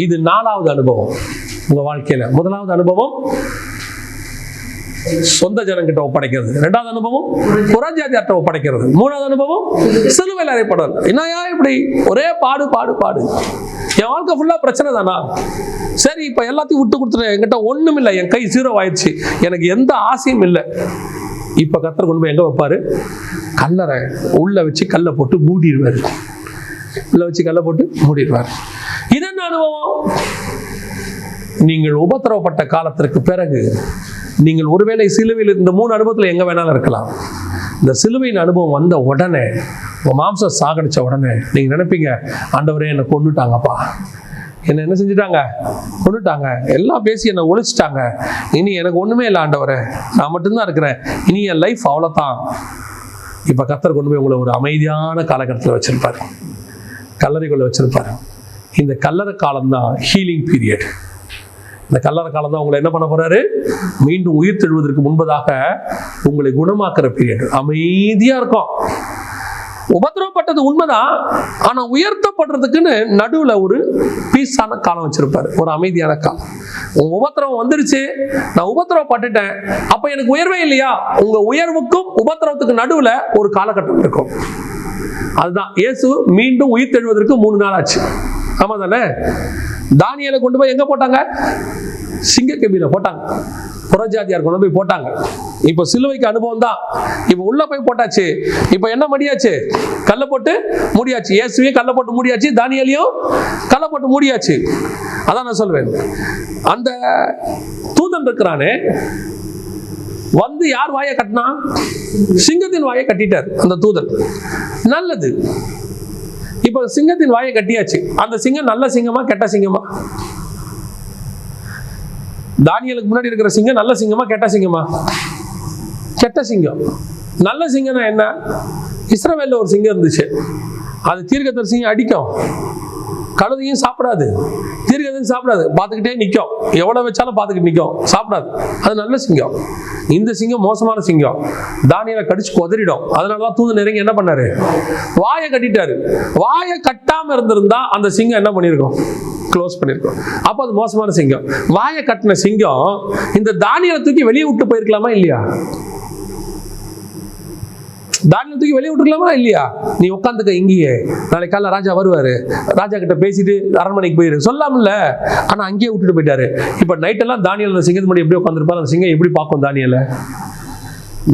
இது 4வது அனுபவம் உங்க வாழ்க்கையில. முதலாவது அனுபவம் சொந்த ஜனங்கிட்ட ஒப்படைக்கிறது, 2வது அனுபவம் புறஜாதியார்ட்ட ஒப்படைக்கிறது, 3வது அனுபவம் சிலுவையில் அறையப்படுதல். என்னையா இப்படி ஒரே பாடு பாடு பாடு, என் வாழ்க்கை ஃபுல்லா பிரச்சனை தானா? சரி, இப்ப எல்லாத்தையும் விட்டு கொடுத்துட்டேன், என்கிட்ட ஒண்ணும் இல்லை, என் கை 0 ஆயிடுச்சு, எனக்கு எந்த ஆசையும் இல்லை. இப்ப கர்த்தர் கொண்டு போய் எங்க வைப்பாரு? கல்லறை உள்ள வச்சு கல்லை போட்டு மூடிடுவாரு. உள்ள வச்சு கல்லை போட்டு மூடிடுவார். இது என்ன அனுபவம்? நீங்கள் உபத்திரவப்பட்ட காலத்திற்கு பிறகு நீங்கள் ஒருவேளை சிலுவையில் இந்த 3 அனுபவத்தில் எங்க வேணாலும் இருக்கலாம். இந்த சிலுவையின் அனுபவம் வந்த உடனே, உங்க மாம்சம் சாகடிச்ச உடனே நீங்க நினைப்பீங்க, ஆண்டவரே என்னை கொன்னுட்டாங்கப்பா, என்ன செஞ்சுட்டாங்க? கொன்னுட்டாங்க, எல்லாம் பேசி என்னை ஒழிச்சிட்டாங்க, இனி எனக்கு ஒண்ணுமே இல்லை ஆண்டவரே, நான் மட்டும்தான் இருக்கிறேன், இனி என் லைஃப் அவ்வளோதான். இப்ப கர்த்தர் கொண்டு போய் உங்களை ஒரு அமைதியான காலகட்டத்தில் வச்சிருப்பாரு, கல்லறைக்குள்ள வச்சிருப்பாரு. இந்த கல்லறை காலம் தான் ஹீலிங் பீரியட். இந்த கல்லறை காலம் தான் உங்களை என்ன பண்ண போறாரு? மீண்டும் உயிர் தெழுவதற்கு முன்பதாக உங்களை குணமாக்குற பீரியட். அமைதியா இருக்கும். உபத்திரவப்பட்டது உண்மைதான். ஆனா உயர்த்தப்படுறதுக்குன்னு நடுவுல ஒரு பீஸான காலம் வச்சிருப்பாரு, ஒரு அமைதியான காலம். உங்க உபத்திரவம் வந்துருச்சு, நான் உபத்திரவப்பட்டுட்டேன், அப்ப எனக்கு உயர்வே இல்லையா? உங்க உயர்வுக்கும் உபத்திரவத்துக்கு நடுவுல ஒரு காலகட்டம் இருக்கும். அதுதான் இயேசு மீண்டும் உயிர் தெழுவதற்கு 3 நாள் ஆச்சு. ஆமா தானே? தானியேலை கொண்டு போய் எங்க போட்டாங்க? சிங்கக்கெபியில போட்டாங்க. புறஜாதியார் கொண்டு போய் போட்டாங்க. இப்ப சிலுவைக்கு அனுபவம் தான். இப்ப உள்ள போய் போட்டாச்சு. இப்ப என்ன முடியாச்சு? கல்ல போட்டு முடியாச்சு. இயேசுவையும் கல்ல போட்டு முடியாச்சு, தானியேலையும் கல்ல போட்டு முடியாச்சு. அதான் நான் சொல்வேன். அந்த தூதன் இருக்கிறானே, வந்து யார் வாயை கட்டினா? சிங்கத்தின் வாயை கட்டிட்டார் அந்த தூதன். நல்லது. இப்ப சிங்கத்தின் வாயை கட்டியாச்சு. அந்த சிங்கம் நல்ல சிங்கமா கெட்ட சிங்கமா? தானியேலுக்கு முன்னாடி இருக்கிற சிங்கம் நல்ல சிங்கமா கெட்ட சிங்கமா? கெட்ட சிங்கம். நல்ல சிங்கம்னா என்ன? இஸ்ரவேல்ல ஒரு சிங்கம் இருந்துச்சு. அது தீர்க்கதரிசியும் அடிக்கும், கழுதையும் சாப்பிடாது, தீர்க்கதரிசியும் சாப்பிடாது, பார்த்துக்கிட்டே நிற்கும். எவ்வளவு வச்சாலும் பார்த்துக்கிட்டு நிற்கும், சாப்பிடாது. அது நல்ல சிங்கம். இந்த சிங்கம் மோசமான சிங்கம். தானியேலை கடிச்சு கொதறிடும். அதனாலதான் தூதன் நெருங்கி என்ன பண்ணாரு? வாயை கட்டிட்டாரு. வாயை கட்டாம இருந்திருந்தா அந்த சிங்கம் என்ன பண்ணிருக்கும்? க்ளோஸ் பண்ணிருக்கோம். அப்ப அது மோசமான சிங்கம். வாயை கட்டின சிங்கம் இந்த தானியேலை தூக்கி வெளியே விட்டு போயிருக்கலாமா இல்லையா? தானியேலை தூக்கி வெளியே விட்டுருக்கலாமா இல்லையா? நீ உட்காந்துக்க இங்கேயே, நாளைக்கு காலைல ராஜா வருவாரு, ராஜா கிட்ட பேசிட்டு அரண்மனைக்கு போயிரு சொல்லாமல்ல. ஆனா அங்கேயே விட்டுட்டு போயிட்டாரு. இப்ப நைட்டெல்லாம் தானியேல் அந்த சிங்கத்து முன்னாடி எப்படி உட்காந்துருப்பாரு? அந்த சிங்கம் எப்படி பார்க்கும் தானியேலை?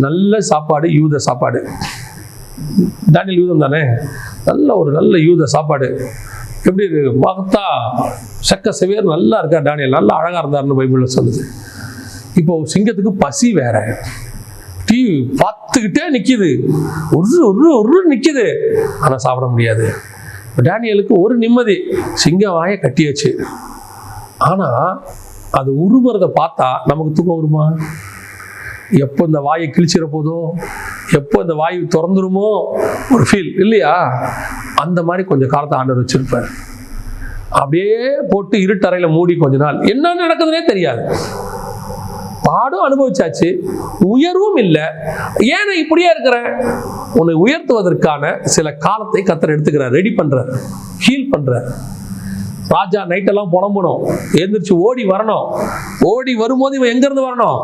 நல்ல சாப்பாடு, யூத சாப்பாடு. தானியேல் யூதம் தானே? நல்ல யூத சாப்பாடு. எப்படி பார்த்தா சக்க செவியர் நல்லா இருக்கார் தானியேல், நல்லா அழகா இருந்தாருன்னு பைபிள்ல சொல்லுது. இப்போ சிங்கத்துக்கு பசி வேற, டீ பார்த்துக்கிட்டே நிக்குது, ஒரு நிக்குது, ஆனா சாப்பிட முடியாது. தானியேலுக்கு ஒரு நிம்மதி, சிங்கம் வாயை கட்டியாச்சு. ஆனா அது உருவறத பார்த்தா நமக்கு தூக்கம் வருமா? எப்போ இந்த வாயை கிழிச்சிட போதோ, எப்போ இந்த வாயு திறந்துருமோ ஒரு ஃபீல் இல்லையா? அந்த மாதிரி கொஞ்சம் காலத்தை ஆண்டவர் வச்சிருப்பார். அப்படியே போட்டு இருட்டறையில மூடி கொஞ்ச நாள் என்ன நடக்குதுன்னே தெரியாது. பாடும் அனுபவிச்சாச்சு, உயர்வும் இல்லை. ஏன்னா இப்படியே இருக்கிற உன்னை உயர்த்துவதற்கான சில காலத்தை கர்த்தர் எடுத்துக்கிறார், ரெடி பண்றார், ஹீல் பண்றார். ராஜா நைட்டெல்லாம் புலம்பணும், எழுந்திரிச்சு ஓடி வரணும். ஓடி வரும்போது இவன் எங்க இருந்து வரணும்?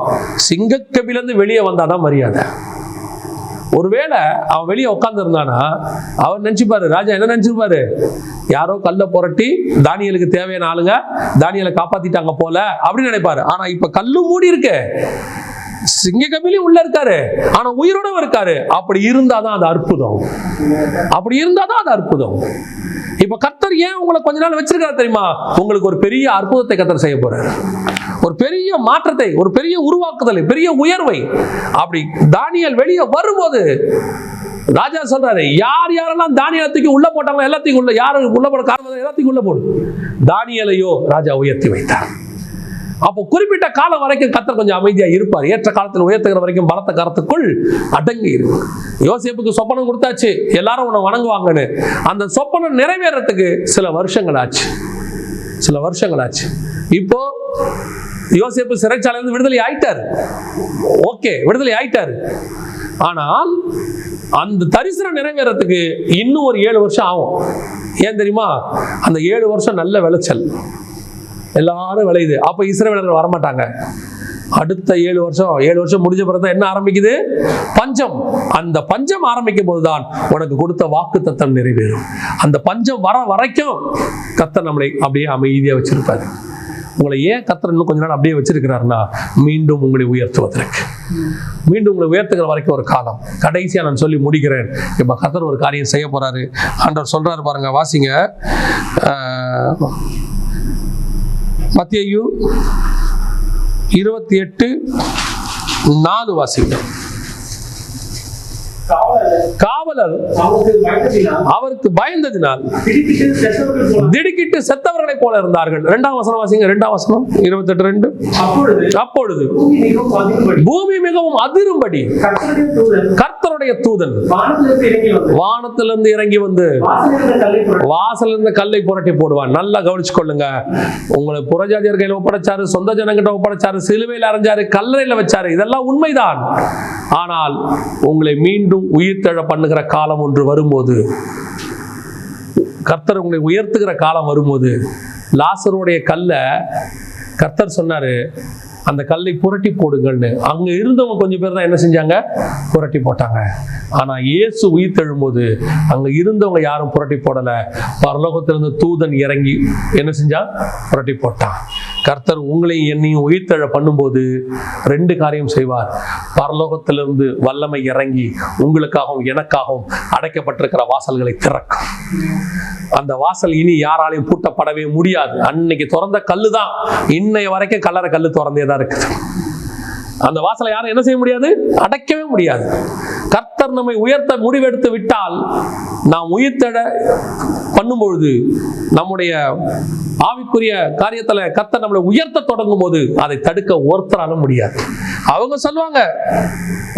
சிங்கக்கபிலிருந்து வெளியே வந்தாதான் மரியாதை. ஒருவேளை அவன் வெளியே உட்கார்ந்து இருந்தானா அவன் நினைச்சுப்பாரு, ராஜா என்ன நினைச்சிருப்பாரு? யாரோ கல்ல புரட்டி தானியேலுக்கு தேவையான ஆளுங்க தானியேலை காப்பாத்திட்டாங்க போல அப்படின்னு நினைப்பாரு. ஆனா இப்ப கல்லு மூடி இருக்கு, சிங்கக்கபிலையும் உள்ள இருக்காரு, ஆனா உயிரோட இருக்காரு. அப்படி இருந்தாதான் அது அற்புதம். அப்படி இருந்தாதான் அது அற்புதம். இப்ப கர்த்தர் ஏன் உங்களை கொஞ்ச நாள் வச்சிருக்காரு தெரியுமா? உங்களுக்கு ஒரு பெரிய அற்புதத்தை கர்த்தர் செய்ய போறாரு, ஒரு பெரிய மாற்றத்தை, ஒரு பெரிய உருவாக்குதலை, பெரிய உயர்வை. அப்படி தானியேல் வெளியே வரும்போது ராஜா சொல்றாரு, யார் யாரெல்லாம் தானியேலுக்கு உள்ள போட்டாங்களோ எல்லாத்தையும் உள்ள, யாரு உள்ள போட காரணம் எல்லாத்தையும் உள்ள போடு. தானியேலையோ ராஜா உயர்த்தி வைத்தார். அப்போ குறிப்பிட்ட காலம் வரைக்கும் கர்த்தர் கொஞ்சம் அமைதியா இருப்பார். ஏற்ற காலத்தில் உயர்த்துகிற வரைக்கும் பலத்த கரத்துக்குள் அடங்கி இருக்கும். யோசேப்புக்கு சொப்பனம் கொடுத்தாச்சு, எல்லாரும் உன்னை வணங்குவாங்கன்னு. அந்த சொப்பனம் நிறைவேறதுக்கு சில வருஷங்கள் ஆச்சு, சில வருஷங்கள் ஆச்சு. இப்போ யோசேப்பு சிறைச்சாலையிலிருந்து விடுதலை ஆயிட்டாரு. ஓகே, விடுதலை ஆயிட்டாரு. ஆனால் அந்த தரிசனம் நிறைவேறதுக்கு இன்னும் ஒரு 7 வருஷம் ஆகும். ஏன் தெரியுமா? அந்த 7 வருஷம் நல்ல விளைச்சல், எல்லாரும் விளையுது. அப்ப இஸ்ரவேலர்கள் வரமாட்டாங்க. அடுத்த 7 வருஷம் முடிஞ்ச பிறகு என்ன ஆரம்பிக்குது? பஞ்சம். அந்த பஞ்சம் ஆரம்பிக்கும் போதுதான் உனக்கு கொடுத்த வாக்கு தத்தம் நிறைவேறும். அந்த பஞ்சம் வர வரைக்கும் கர்த்தர் நம்மளை அப்படியே அமைதியா வச்சிருப்பாரு. உங்களை ஏன் கர்த்தர் இன்னும் கொஞ்ச நாள் அப்படியே வச்சிருக்கிறாருன்னா, மீண்டும் உங்களை உயர்த்துவதற்கு, மீண்டும் உங்களை உயர்த்துகிற வரைக்கும் ஒரு காலம். கடைசியா நான் சொல்லி முடிக்கிறேன். இப்ப கர்த்தர் ஒரு காரியம் செய்ய போறாரு. ஆண்டவர் சொல்றாரு பாருங்க, வாசிங்க. மத்தேயு 28:4 வாசிங்க. காவலர் அவருக்கு பயந்ததினால் திடுக்கிட்டு செத்தவர்களை போல இருந்தார்கள். 2ஆம் வசனம் வாசிங்க. 2ஆம் வசனம் 28:2. அப்பொழுது பூமி மிகவும் அதிரும்படி கர்த்தருடைய தூதன் வானத்திலிருந்து இறங்கி வந்து வாசல் இருந்த கல்லை புரட்டி போடுவான். நல்லா கவனிச்சு கொள்ளுங்க. உங்களை புறஜாதியர் கையில ஒப்படைச்சாரு, சொந்த ஜனங்கிட்ட ஒப்படைச்சாரு, சிலுவையில் அரைஞ்சாரு, கல்லறையில வச்சாரு. இதெல்லாம் உண்மைதான். ஆனால் உங்களை மீண்டும் மீண்டும் உயிர்த்தெழ பண்ணுகிற காலம் ஒன்று வரும்போது, கர்த்தர் உங்களை உயர்த்துகிற காலம் வரும்போது, லாசருடைய கல்லை கர்த்தர் சொன்னாரு, அந்த கல்லை புரட்டி போடுங்கள்னு. அங்க இருந்தவங்க கொஞ்சம் பேர் தான் என்ன செஞ்சாங்க? புரட்டி போட்டாங்க. ஆனா இயேசு உயிர்த்தெழும்போது அங்க இருந்தவங்க யாரும் புரட்டி போடல. பரலோகத்திலிருந்து தூதன் இறங்கி என்ன செஞ்சா? புரட்டி போட்டான். கர்த்தர் உங்களையும் என்னையும் உயிர்த்தெழ பண்ணும்போது 2 காரியம் செய்வார். பரலோகத்திலிருந்து வல்லமை இறங்கி உங்களுக்காகவும் எனக்காகவும் அடைக்கப்பட்டிருக்கிற வாசல்களை திறக்கும். அந்த வாசல் இனி யாராலையும் பூட்டப்படவே முடியாது. அன்னைக்கு திறந்த கல்லு தான் இன்னைய வரைக்கும் கல்லறை கல்லு திறந்தே தான் இருக்குது. அந்த வாசலை யாரும் என்ன செய்ய முடியாது? அடைக்கவே முடியாது. கர்த்தர் நம்மை உயர்த்த முடிவெடுத்து விட்டால், நாம் உயிர்த்தெழ பண்ணும்பொழுது, நம்முடைய ஆவிக்குரிய காரியத்துல கர்த்தர் நம்மளை உயர்த்த தொடங்கும் போது அதை தடுக்க ஒருத்தராலும் முடியாது. அவங்க சொல்லுவாங்க,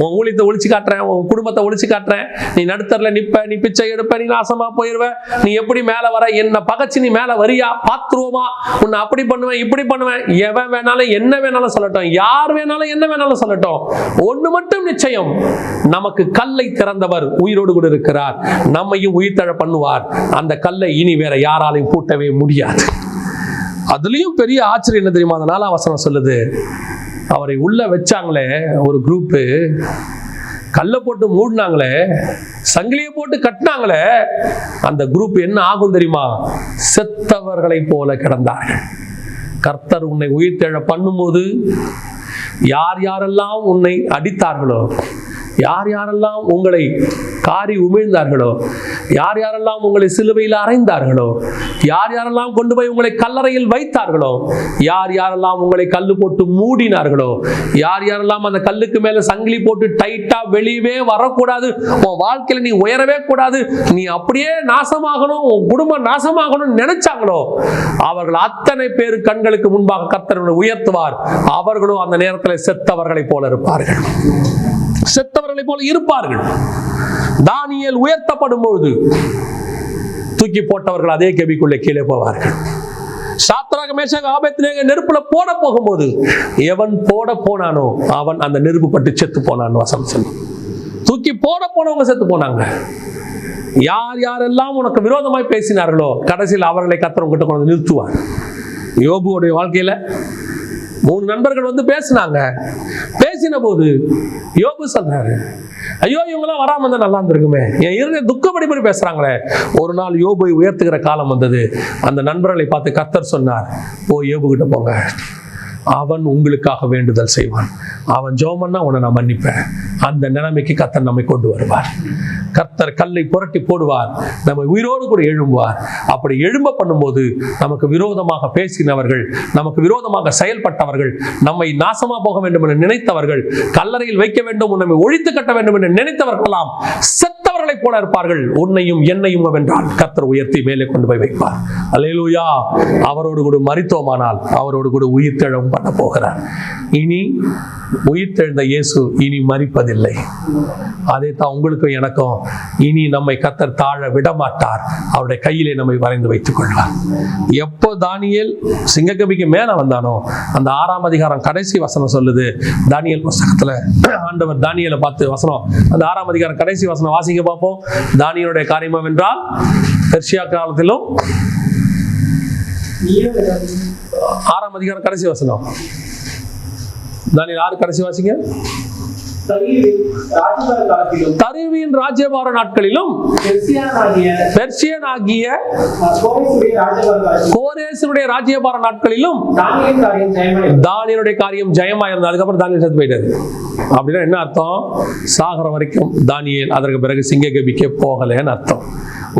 உன் ஊழியத்தை ஒழிச்சு காட்டுறேன், உன் குடும்பத்தை ஒழிச்சு காட்டுறேன், நீ நடுத்தரல நிப்ப, நீ பிச்சை எடுப்ப, நீ நாசமா போயிருவ, நீ எப்படி மேல வர, என்ன பகச்சு நீ மேல வரியா, பாத்துருவோமா, உன்னை அப்படி பண்ணுவேன் இப்படி பண்ணுவேன். எவன் வேணாலும் என்ன வேணாலும் சொல்லட்டும், யார் வேணாலும் என்ன வேணாலும் சொல்லட்டும், ஒண்ணு மட்டும் நிச்சயம், நமக்கு கல்லை திறந்தவர் உயிரோடு கூட இருக்கிறார், நம்மையும் உயிர்த்தெழ பண்ணுவார். அந்த கல்லை இனி வேற யாராலையும் பூட்டவே முடியாது. அதுலயும் பெரிய ஆச்சரியம் என்ன தெரியுமா? அந்த 4ஆம் வசனம் சொல்லுது, அவரை உள்ள வச்சாங்களே ஒரு குரூப்பு, கல்லை போட்டு மூடினாங்களே, சங்கிலியை போட்டு கட்டினாங்களே, அந்த குரூப் என்ன ஆகும் தெரியுமா? செத்தவர்களை போல கிடந்தார்கள். கர்த்தர் உன்னை உயிர்த்தெழ பண்ணும்போது யார் யாரெல்லாம் உன்னை அடித்தார்களோ, யார் யாரெல்லாம் உங்களை காரி உமிழ்ந்தார்களோ, யார் யாரெல்லாம் உங்களை சிலுவையில் அறைந்தார்களோ, யார் யாரெல்லாம் கொண்டு போய் உங்களை கல்லறையில் வைத்தார்களோ, யார் யாரெல்லாம் உங்களை கல்லு போட்டு மூடினார்களோ, யார் யாரெல்லாம் அந்த கல்லுக்கு மேல சங்கிலி போட்டு டைட்டா வெளியவே வரக்கூடாது, உன் வாழ்க்கையில நீ உயரவே கூடாது, நீ அப்படியே நாசமாகணும், உன் குடும்பம் நாசமாகணும்னு நினைச்சாங்களோ, அவர்கள் அத்தனை பேரு கண்களுக்கு முன்பாக கர்த்தர் உயர்த்துவார். அவர்களும் அந்த நேரத்தில் செத்தவர்களை போல இருப்பார்கள். செத்தவர்களை போல இருப்பார்கள். தானியேல் உயர்த்தப்படும் பொழுது தூக்கி போட்டவர்கள் அதே கெபிக்குள்ளே கீழே போவார்கள். சாத்ராக் மேஷாக் ஆபேத்நேகோ நெருப்புல போட போகும்போது எவன் போட போனானோ அவன் அந்த நெருப்பு பட்டு செத்து போனான் வசனம் சொல்லு. தூக்கி போட போனவங்க செத்து போனாங்க. யார் யாரெல்லாம் உனக்கு விரோதமாய் பேசினார்களோ கடைசியில் அவர்களை கர்த்தர் உங்ககிட்ட கொண்டு நிறுத்துவார். யோபுவோடைய வாழ்க்கையில 3 நண்பர்கள் வந்து பேசினாங்க. பேசின போது யோபு சொல்றாரு, ஐயோ இவங்களாம் வராம இருந்தா நல்லா இருந்திருக்குமே, என் இருந்த துக்கப்படி பேசுறாங்களே. ஒரு நாள் யோபை உயர்த்துகிற காலம் வந்தது. அந்த நண்பர்களை பார்த்து கர்த்தர் சொன்னார், ஓ யோபு கிட்ட போங்க, அவன் உங்களுக்காக வேண்டுதல் செய்வான், அவன் ஜெபம்னா உன்னை நான் மன்னிப்பேன். அந்த நிலைமைக்கு கர்த்தர் நம்மை கொண்டு வருவார். கர்த்தர் கல்லை புரட்டி போடுவார், நம்ம உயிரோடு கூட எழும்புவார். அப்படி எழும்ப பண்ணும்போது நமக்கு விரோதமாக பேசினவர்கள், நமக்கு விரோதமாக செயல்பட்டவர்கள், நம்மை நாசமா போக வேண்டும் என்று நினைத்தவர்கள், கல்லறையில் வைக்க வேண்டும், நம்மை ஒழித்து கட்ட வேண்டும் என்று நினைத்தவர்களெல்லாம் செத்தவர்களை போல இருப்பார்கள். உன்னையும் என்னையும் வென்றால் கர்த்தர் உயர்த்தி மேலே கொண்டு போய் வைப்பார். அல்லேலூயா. அவரோடு கூட மரித்தோமானால் அவரோடு கூட உயிர்த்தெழவும் பண்ண போகிறார். இனி உயிர்த்தெழுந்த இயேசு இனி மரிப்பதில்லை. அதே தான் உங்களுக்கும் எனக்கும். இனி நம்மை கர்த்தர் தாழ விடமாட்டார். அவருடைய கையிலே நம்மை வரைந்து வைத்துக் கொள்வார். எப்போ தானியேல் சிங்கக்கபிக்கு மேல வந்தானோ அந்த 6ஆம் அதிகாரம் கடைசி வசனம் சொல்லுது. தானியேல் புஸ்தகத்துல ஆண்டவர் தானியேலை பார்த்து வசனம், அந்த 6ஆம் அதிகாரம் கடைசி வசனம் வாசிங்க பார்ப்போம். தானியேலுடைய காரியம் என்றால் பெர்சியா காலத்திலும் 6ஆம் அதிகாரம் கடைசி வசனம். தானியேல் 6 கடைசி வாசிங்க. தரிவின் ராஜ்யபார நாட்களிலும் பெர்சியனாகிய கோரேசுடைய ராஜ்யபார நாட்களிலும் தானியேலுடைய காரியம் ஜெயமாயிருந்தது. அதுக்கப்புறம் தானியேல் செத்து போயிட்டாரு. அப்படின்னா என்ன அர்த்தம்? சாகர வரைக்கும் தானியேல் அதற்கு பிறகு சிங்கக்கபிக்கு போகலன்னு அர்த்தம்.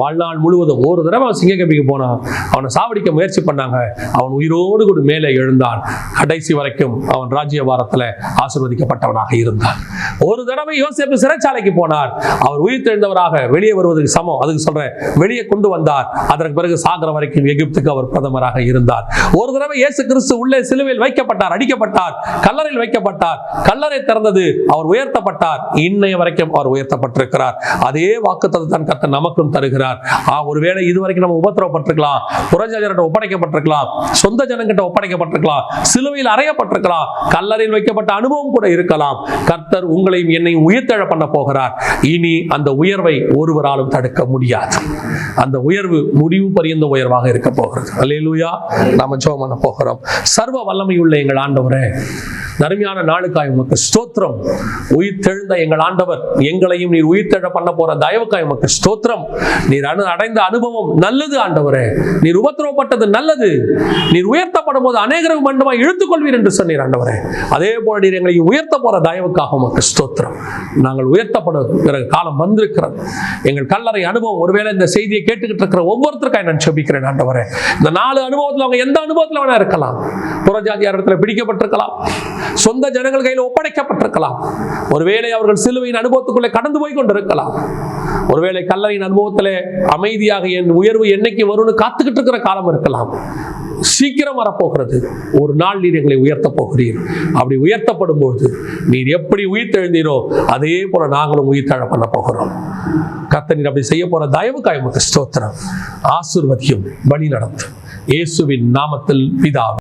வாழ்நாள் முழுவதும் ஒரு தடவை அவன் சிங்கக்கபிக்கு போனான். அவனை சாவடிக்க முயற்சி பண்ணாங்க. அவன் உயிரோடு கூட மேலே எழுந்தான். கடைசி வரைக்கும் அவன் ராஜ்யபாரத்தில் ஆசீர்வதிக்கப்பட்டவனாக இருந்தான். ஒரு தடவை யோசேப்பு சிறைச்சாலைக்கு போனார். அவர் உயிர் தெழுந்தவராக வெளியே வருவதற்கு சமம். அதுக்கு சொல்றேன், வெளியே கொண்டு வந்தார். அதற்கு பிறகு சாகர வரைக்கும் எகிப்துக்கு அவர் பிரதமராக இருந்தார். ஒரு தடவை இயேசு கிறிஸ்து உள்ளே சிலுவையில் வைக்கப்பட்டார், அடிக்கப்பட்டார், கல்லறையில் வைக்கப்பட்டார். கல்லறை திறந்தது, அவர் உயர்த்தப்பட்டார். இன்னைய வரைக்கும் அவர் உயர்த்தப்பட்டிருக்கிறார். அதே வாக்குத்தத்தத்தை கர்த்தர் நமக்கும் தருகிறார். சொல்லுகிறார். ஒருவேளை இதுவரைக்கும் நம்ம உபத்திரவப்பட்டிருக்கலாம், புறஜாதியார்கிட்ட ஒப்படைக்கப்பட்டிருக்கலாம், சொந்த ஜனங்கிட்ட ஒப்படைக்கப்பட்டிருக்கலாம், சிலுவையில் அறையப்பட்டிருக்கலாம், கல்லறையில் வைக்கப்பட்ட அனுபவம் கூட இருக்கலாம். கர்த்தர் உங்களையும் என்னையும் உயிர்த்தெழ பண்ண போகிறார். இனி அந்த உயர்வை ஒருவராலும் தடுக்க முடியாது. அந்த உயர்வு முடிவு பரியந்த உயர்வாக இருக்க போகிறது. அல்லேலூயா. நாம ஜெபம் பண்ண போகிறோம். சர்வ வல்லமையுள்ள எங்கள் ஆண்டவரே, நறுமையான நாளுக்காய் உமக்கு ஸ்தோத்திரம். உயிர்த்தெழுந்த எங்கள் ஆண்டவர், எங்களையும் நீர் உயிர்த்தெழ பண்ண போற தயவுக்காய் உமக்கு ஸ்தோத்திரம். நீர் அடைந்த அனுபவம் நல்லது ஆண்டவரே. நீர் உபத்திரவப்பட்டது நல்லது. நீர் உயர்த்தப்படும் போது அநேகரை மண்டமாய் இழுத்துக்கொள்வீர் என்று சொன்னீர் ஆண்டவரே. அதே போல நீர் எங்களை உயர்த்த போற தயவுக்காக உமக்கு ஸ்தோத்திரம். நாங்கள் உயர்த்தப்படுகிற காலம் வந்திருக்கிறது. எங்கள் கல்லறை அனுபவம், ஒருவேளை இந்த செய்தியை கேட்டுக்கிட்டு இருக்கிற ஒவ்வொருத்தருக்காய் நான் செபிக்கிறேன் ஆண்டவரே. இந்த 4 அனுபவத்தில் அவங்க எந்த அனுபவத்தில் வேணா இருக்கலாம். புறஜாதியார் இடத்துல பிடிக்கப்பட்டிருக்கலாம், சொந்த ஜனங்கள் கையில் ஒப்படைக்கப்பட்டிருக்கலாம், ஒருவேளை அவர்கள் சிலுவையின் அனுபவத்துக்குள்ளே கடந்து போய் கொண்டிருக்கலாம், ஒருவேளை கல்லறையின் அனுபவத்திலே அமைதியாக என் உயர்வு என்னைக்கு வரும்னு காத்துக்கிட்டு இருக்கிற காலம் இருக்கலாம். சீக்கிரம் வரப்போகிறது. ஒரு நாள் நீர் எங்களை உயர்த்த போகிறீர். அப்படி உயர்த்தப்படும் போது நீர் எப்படி உயிர்த்தெழுந்தீரோ அதே போல நாங்களும் உயிர்த்தெழ பண்ண போகிறோம். கர்த்தர் நீர் அப்படி செய்ய போற தயவுக்காய் உமக்கு ஸ்தோத்திரம். ஆசீர்வதியும், வழி நடத்தும். இயேசுவின் நாமத்தில் பிதாவே.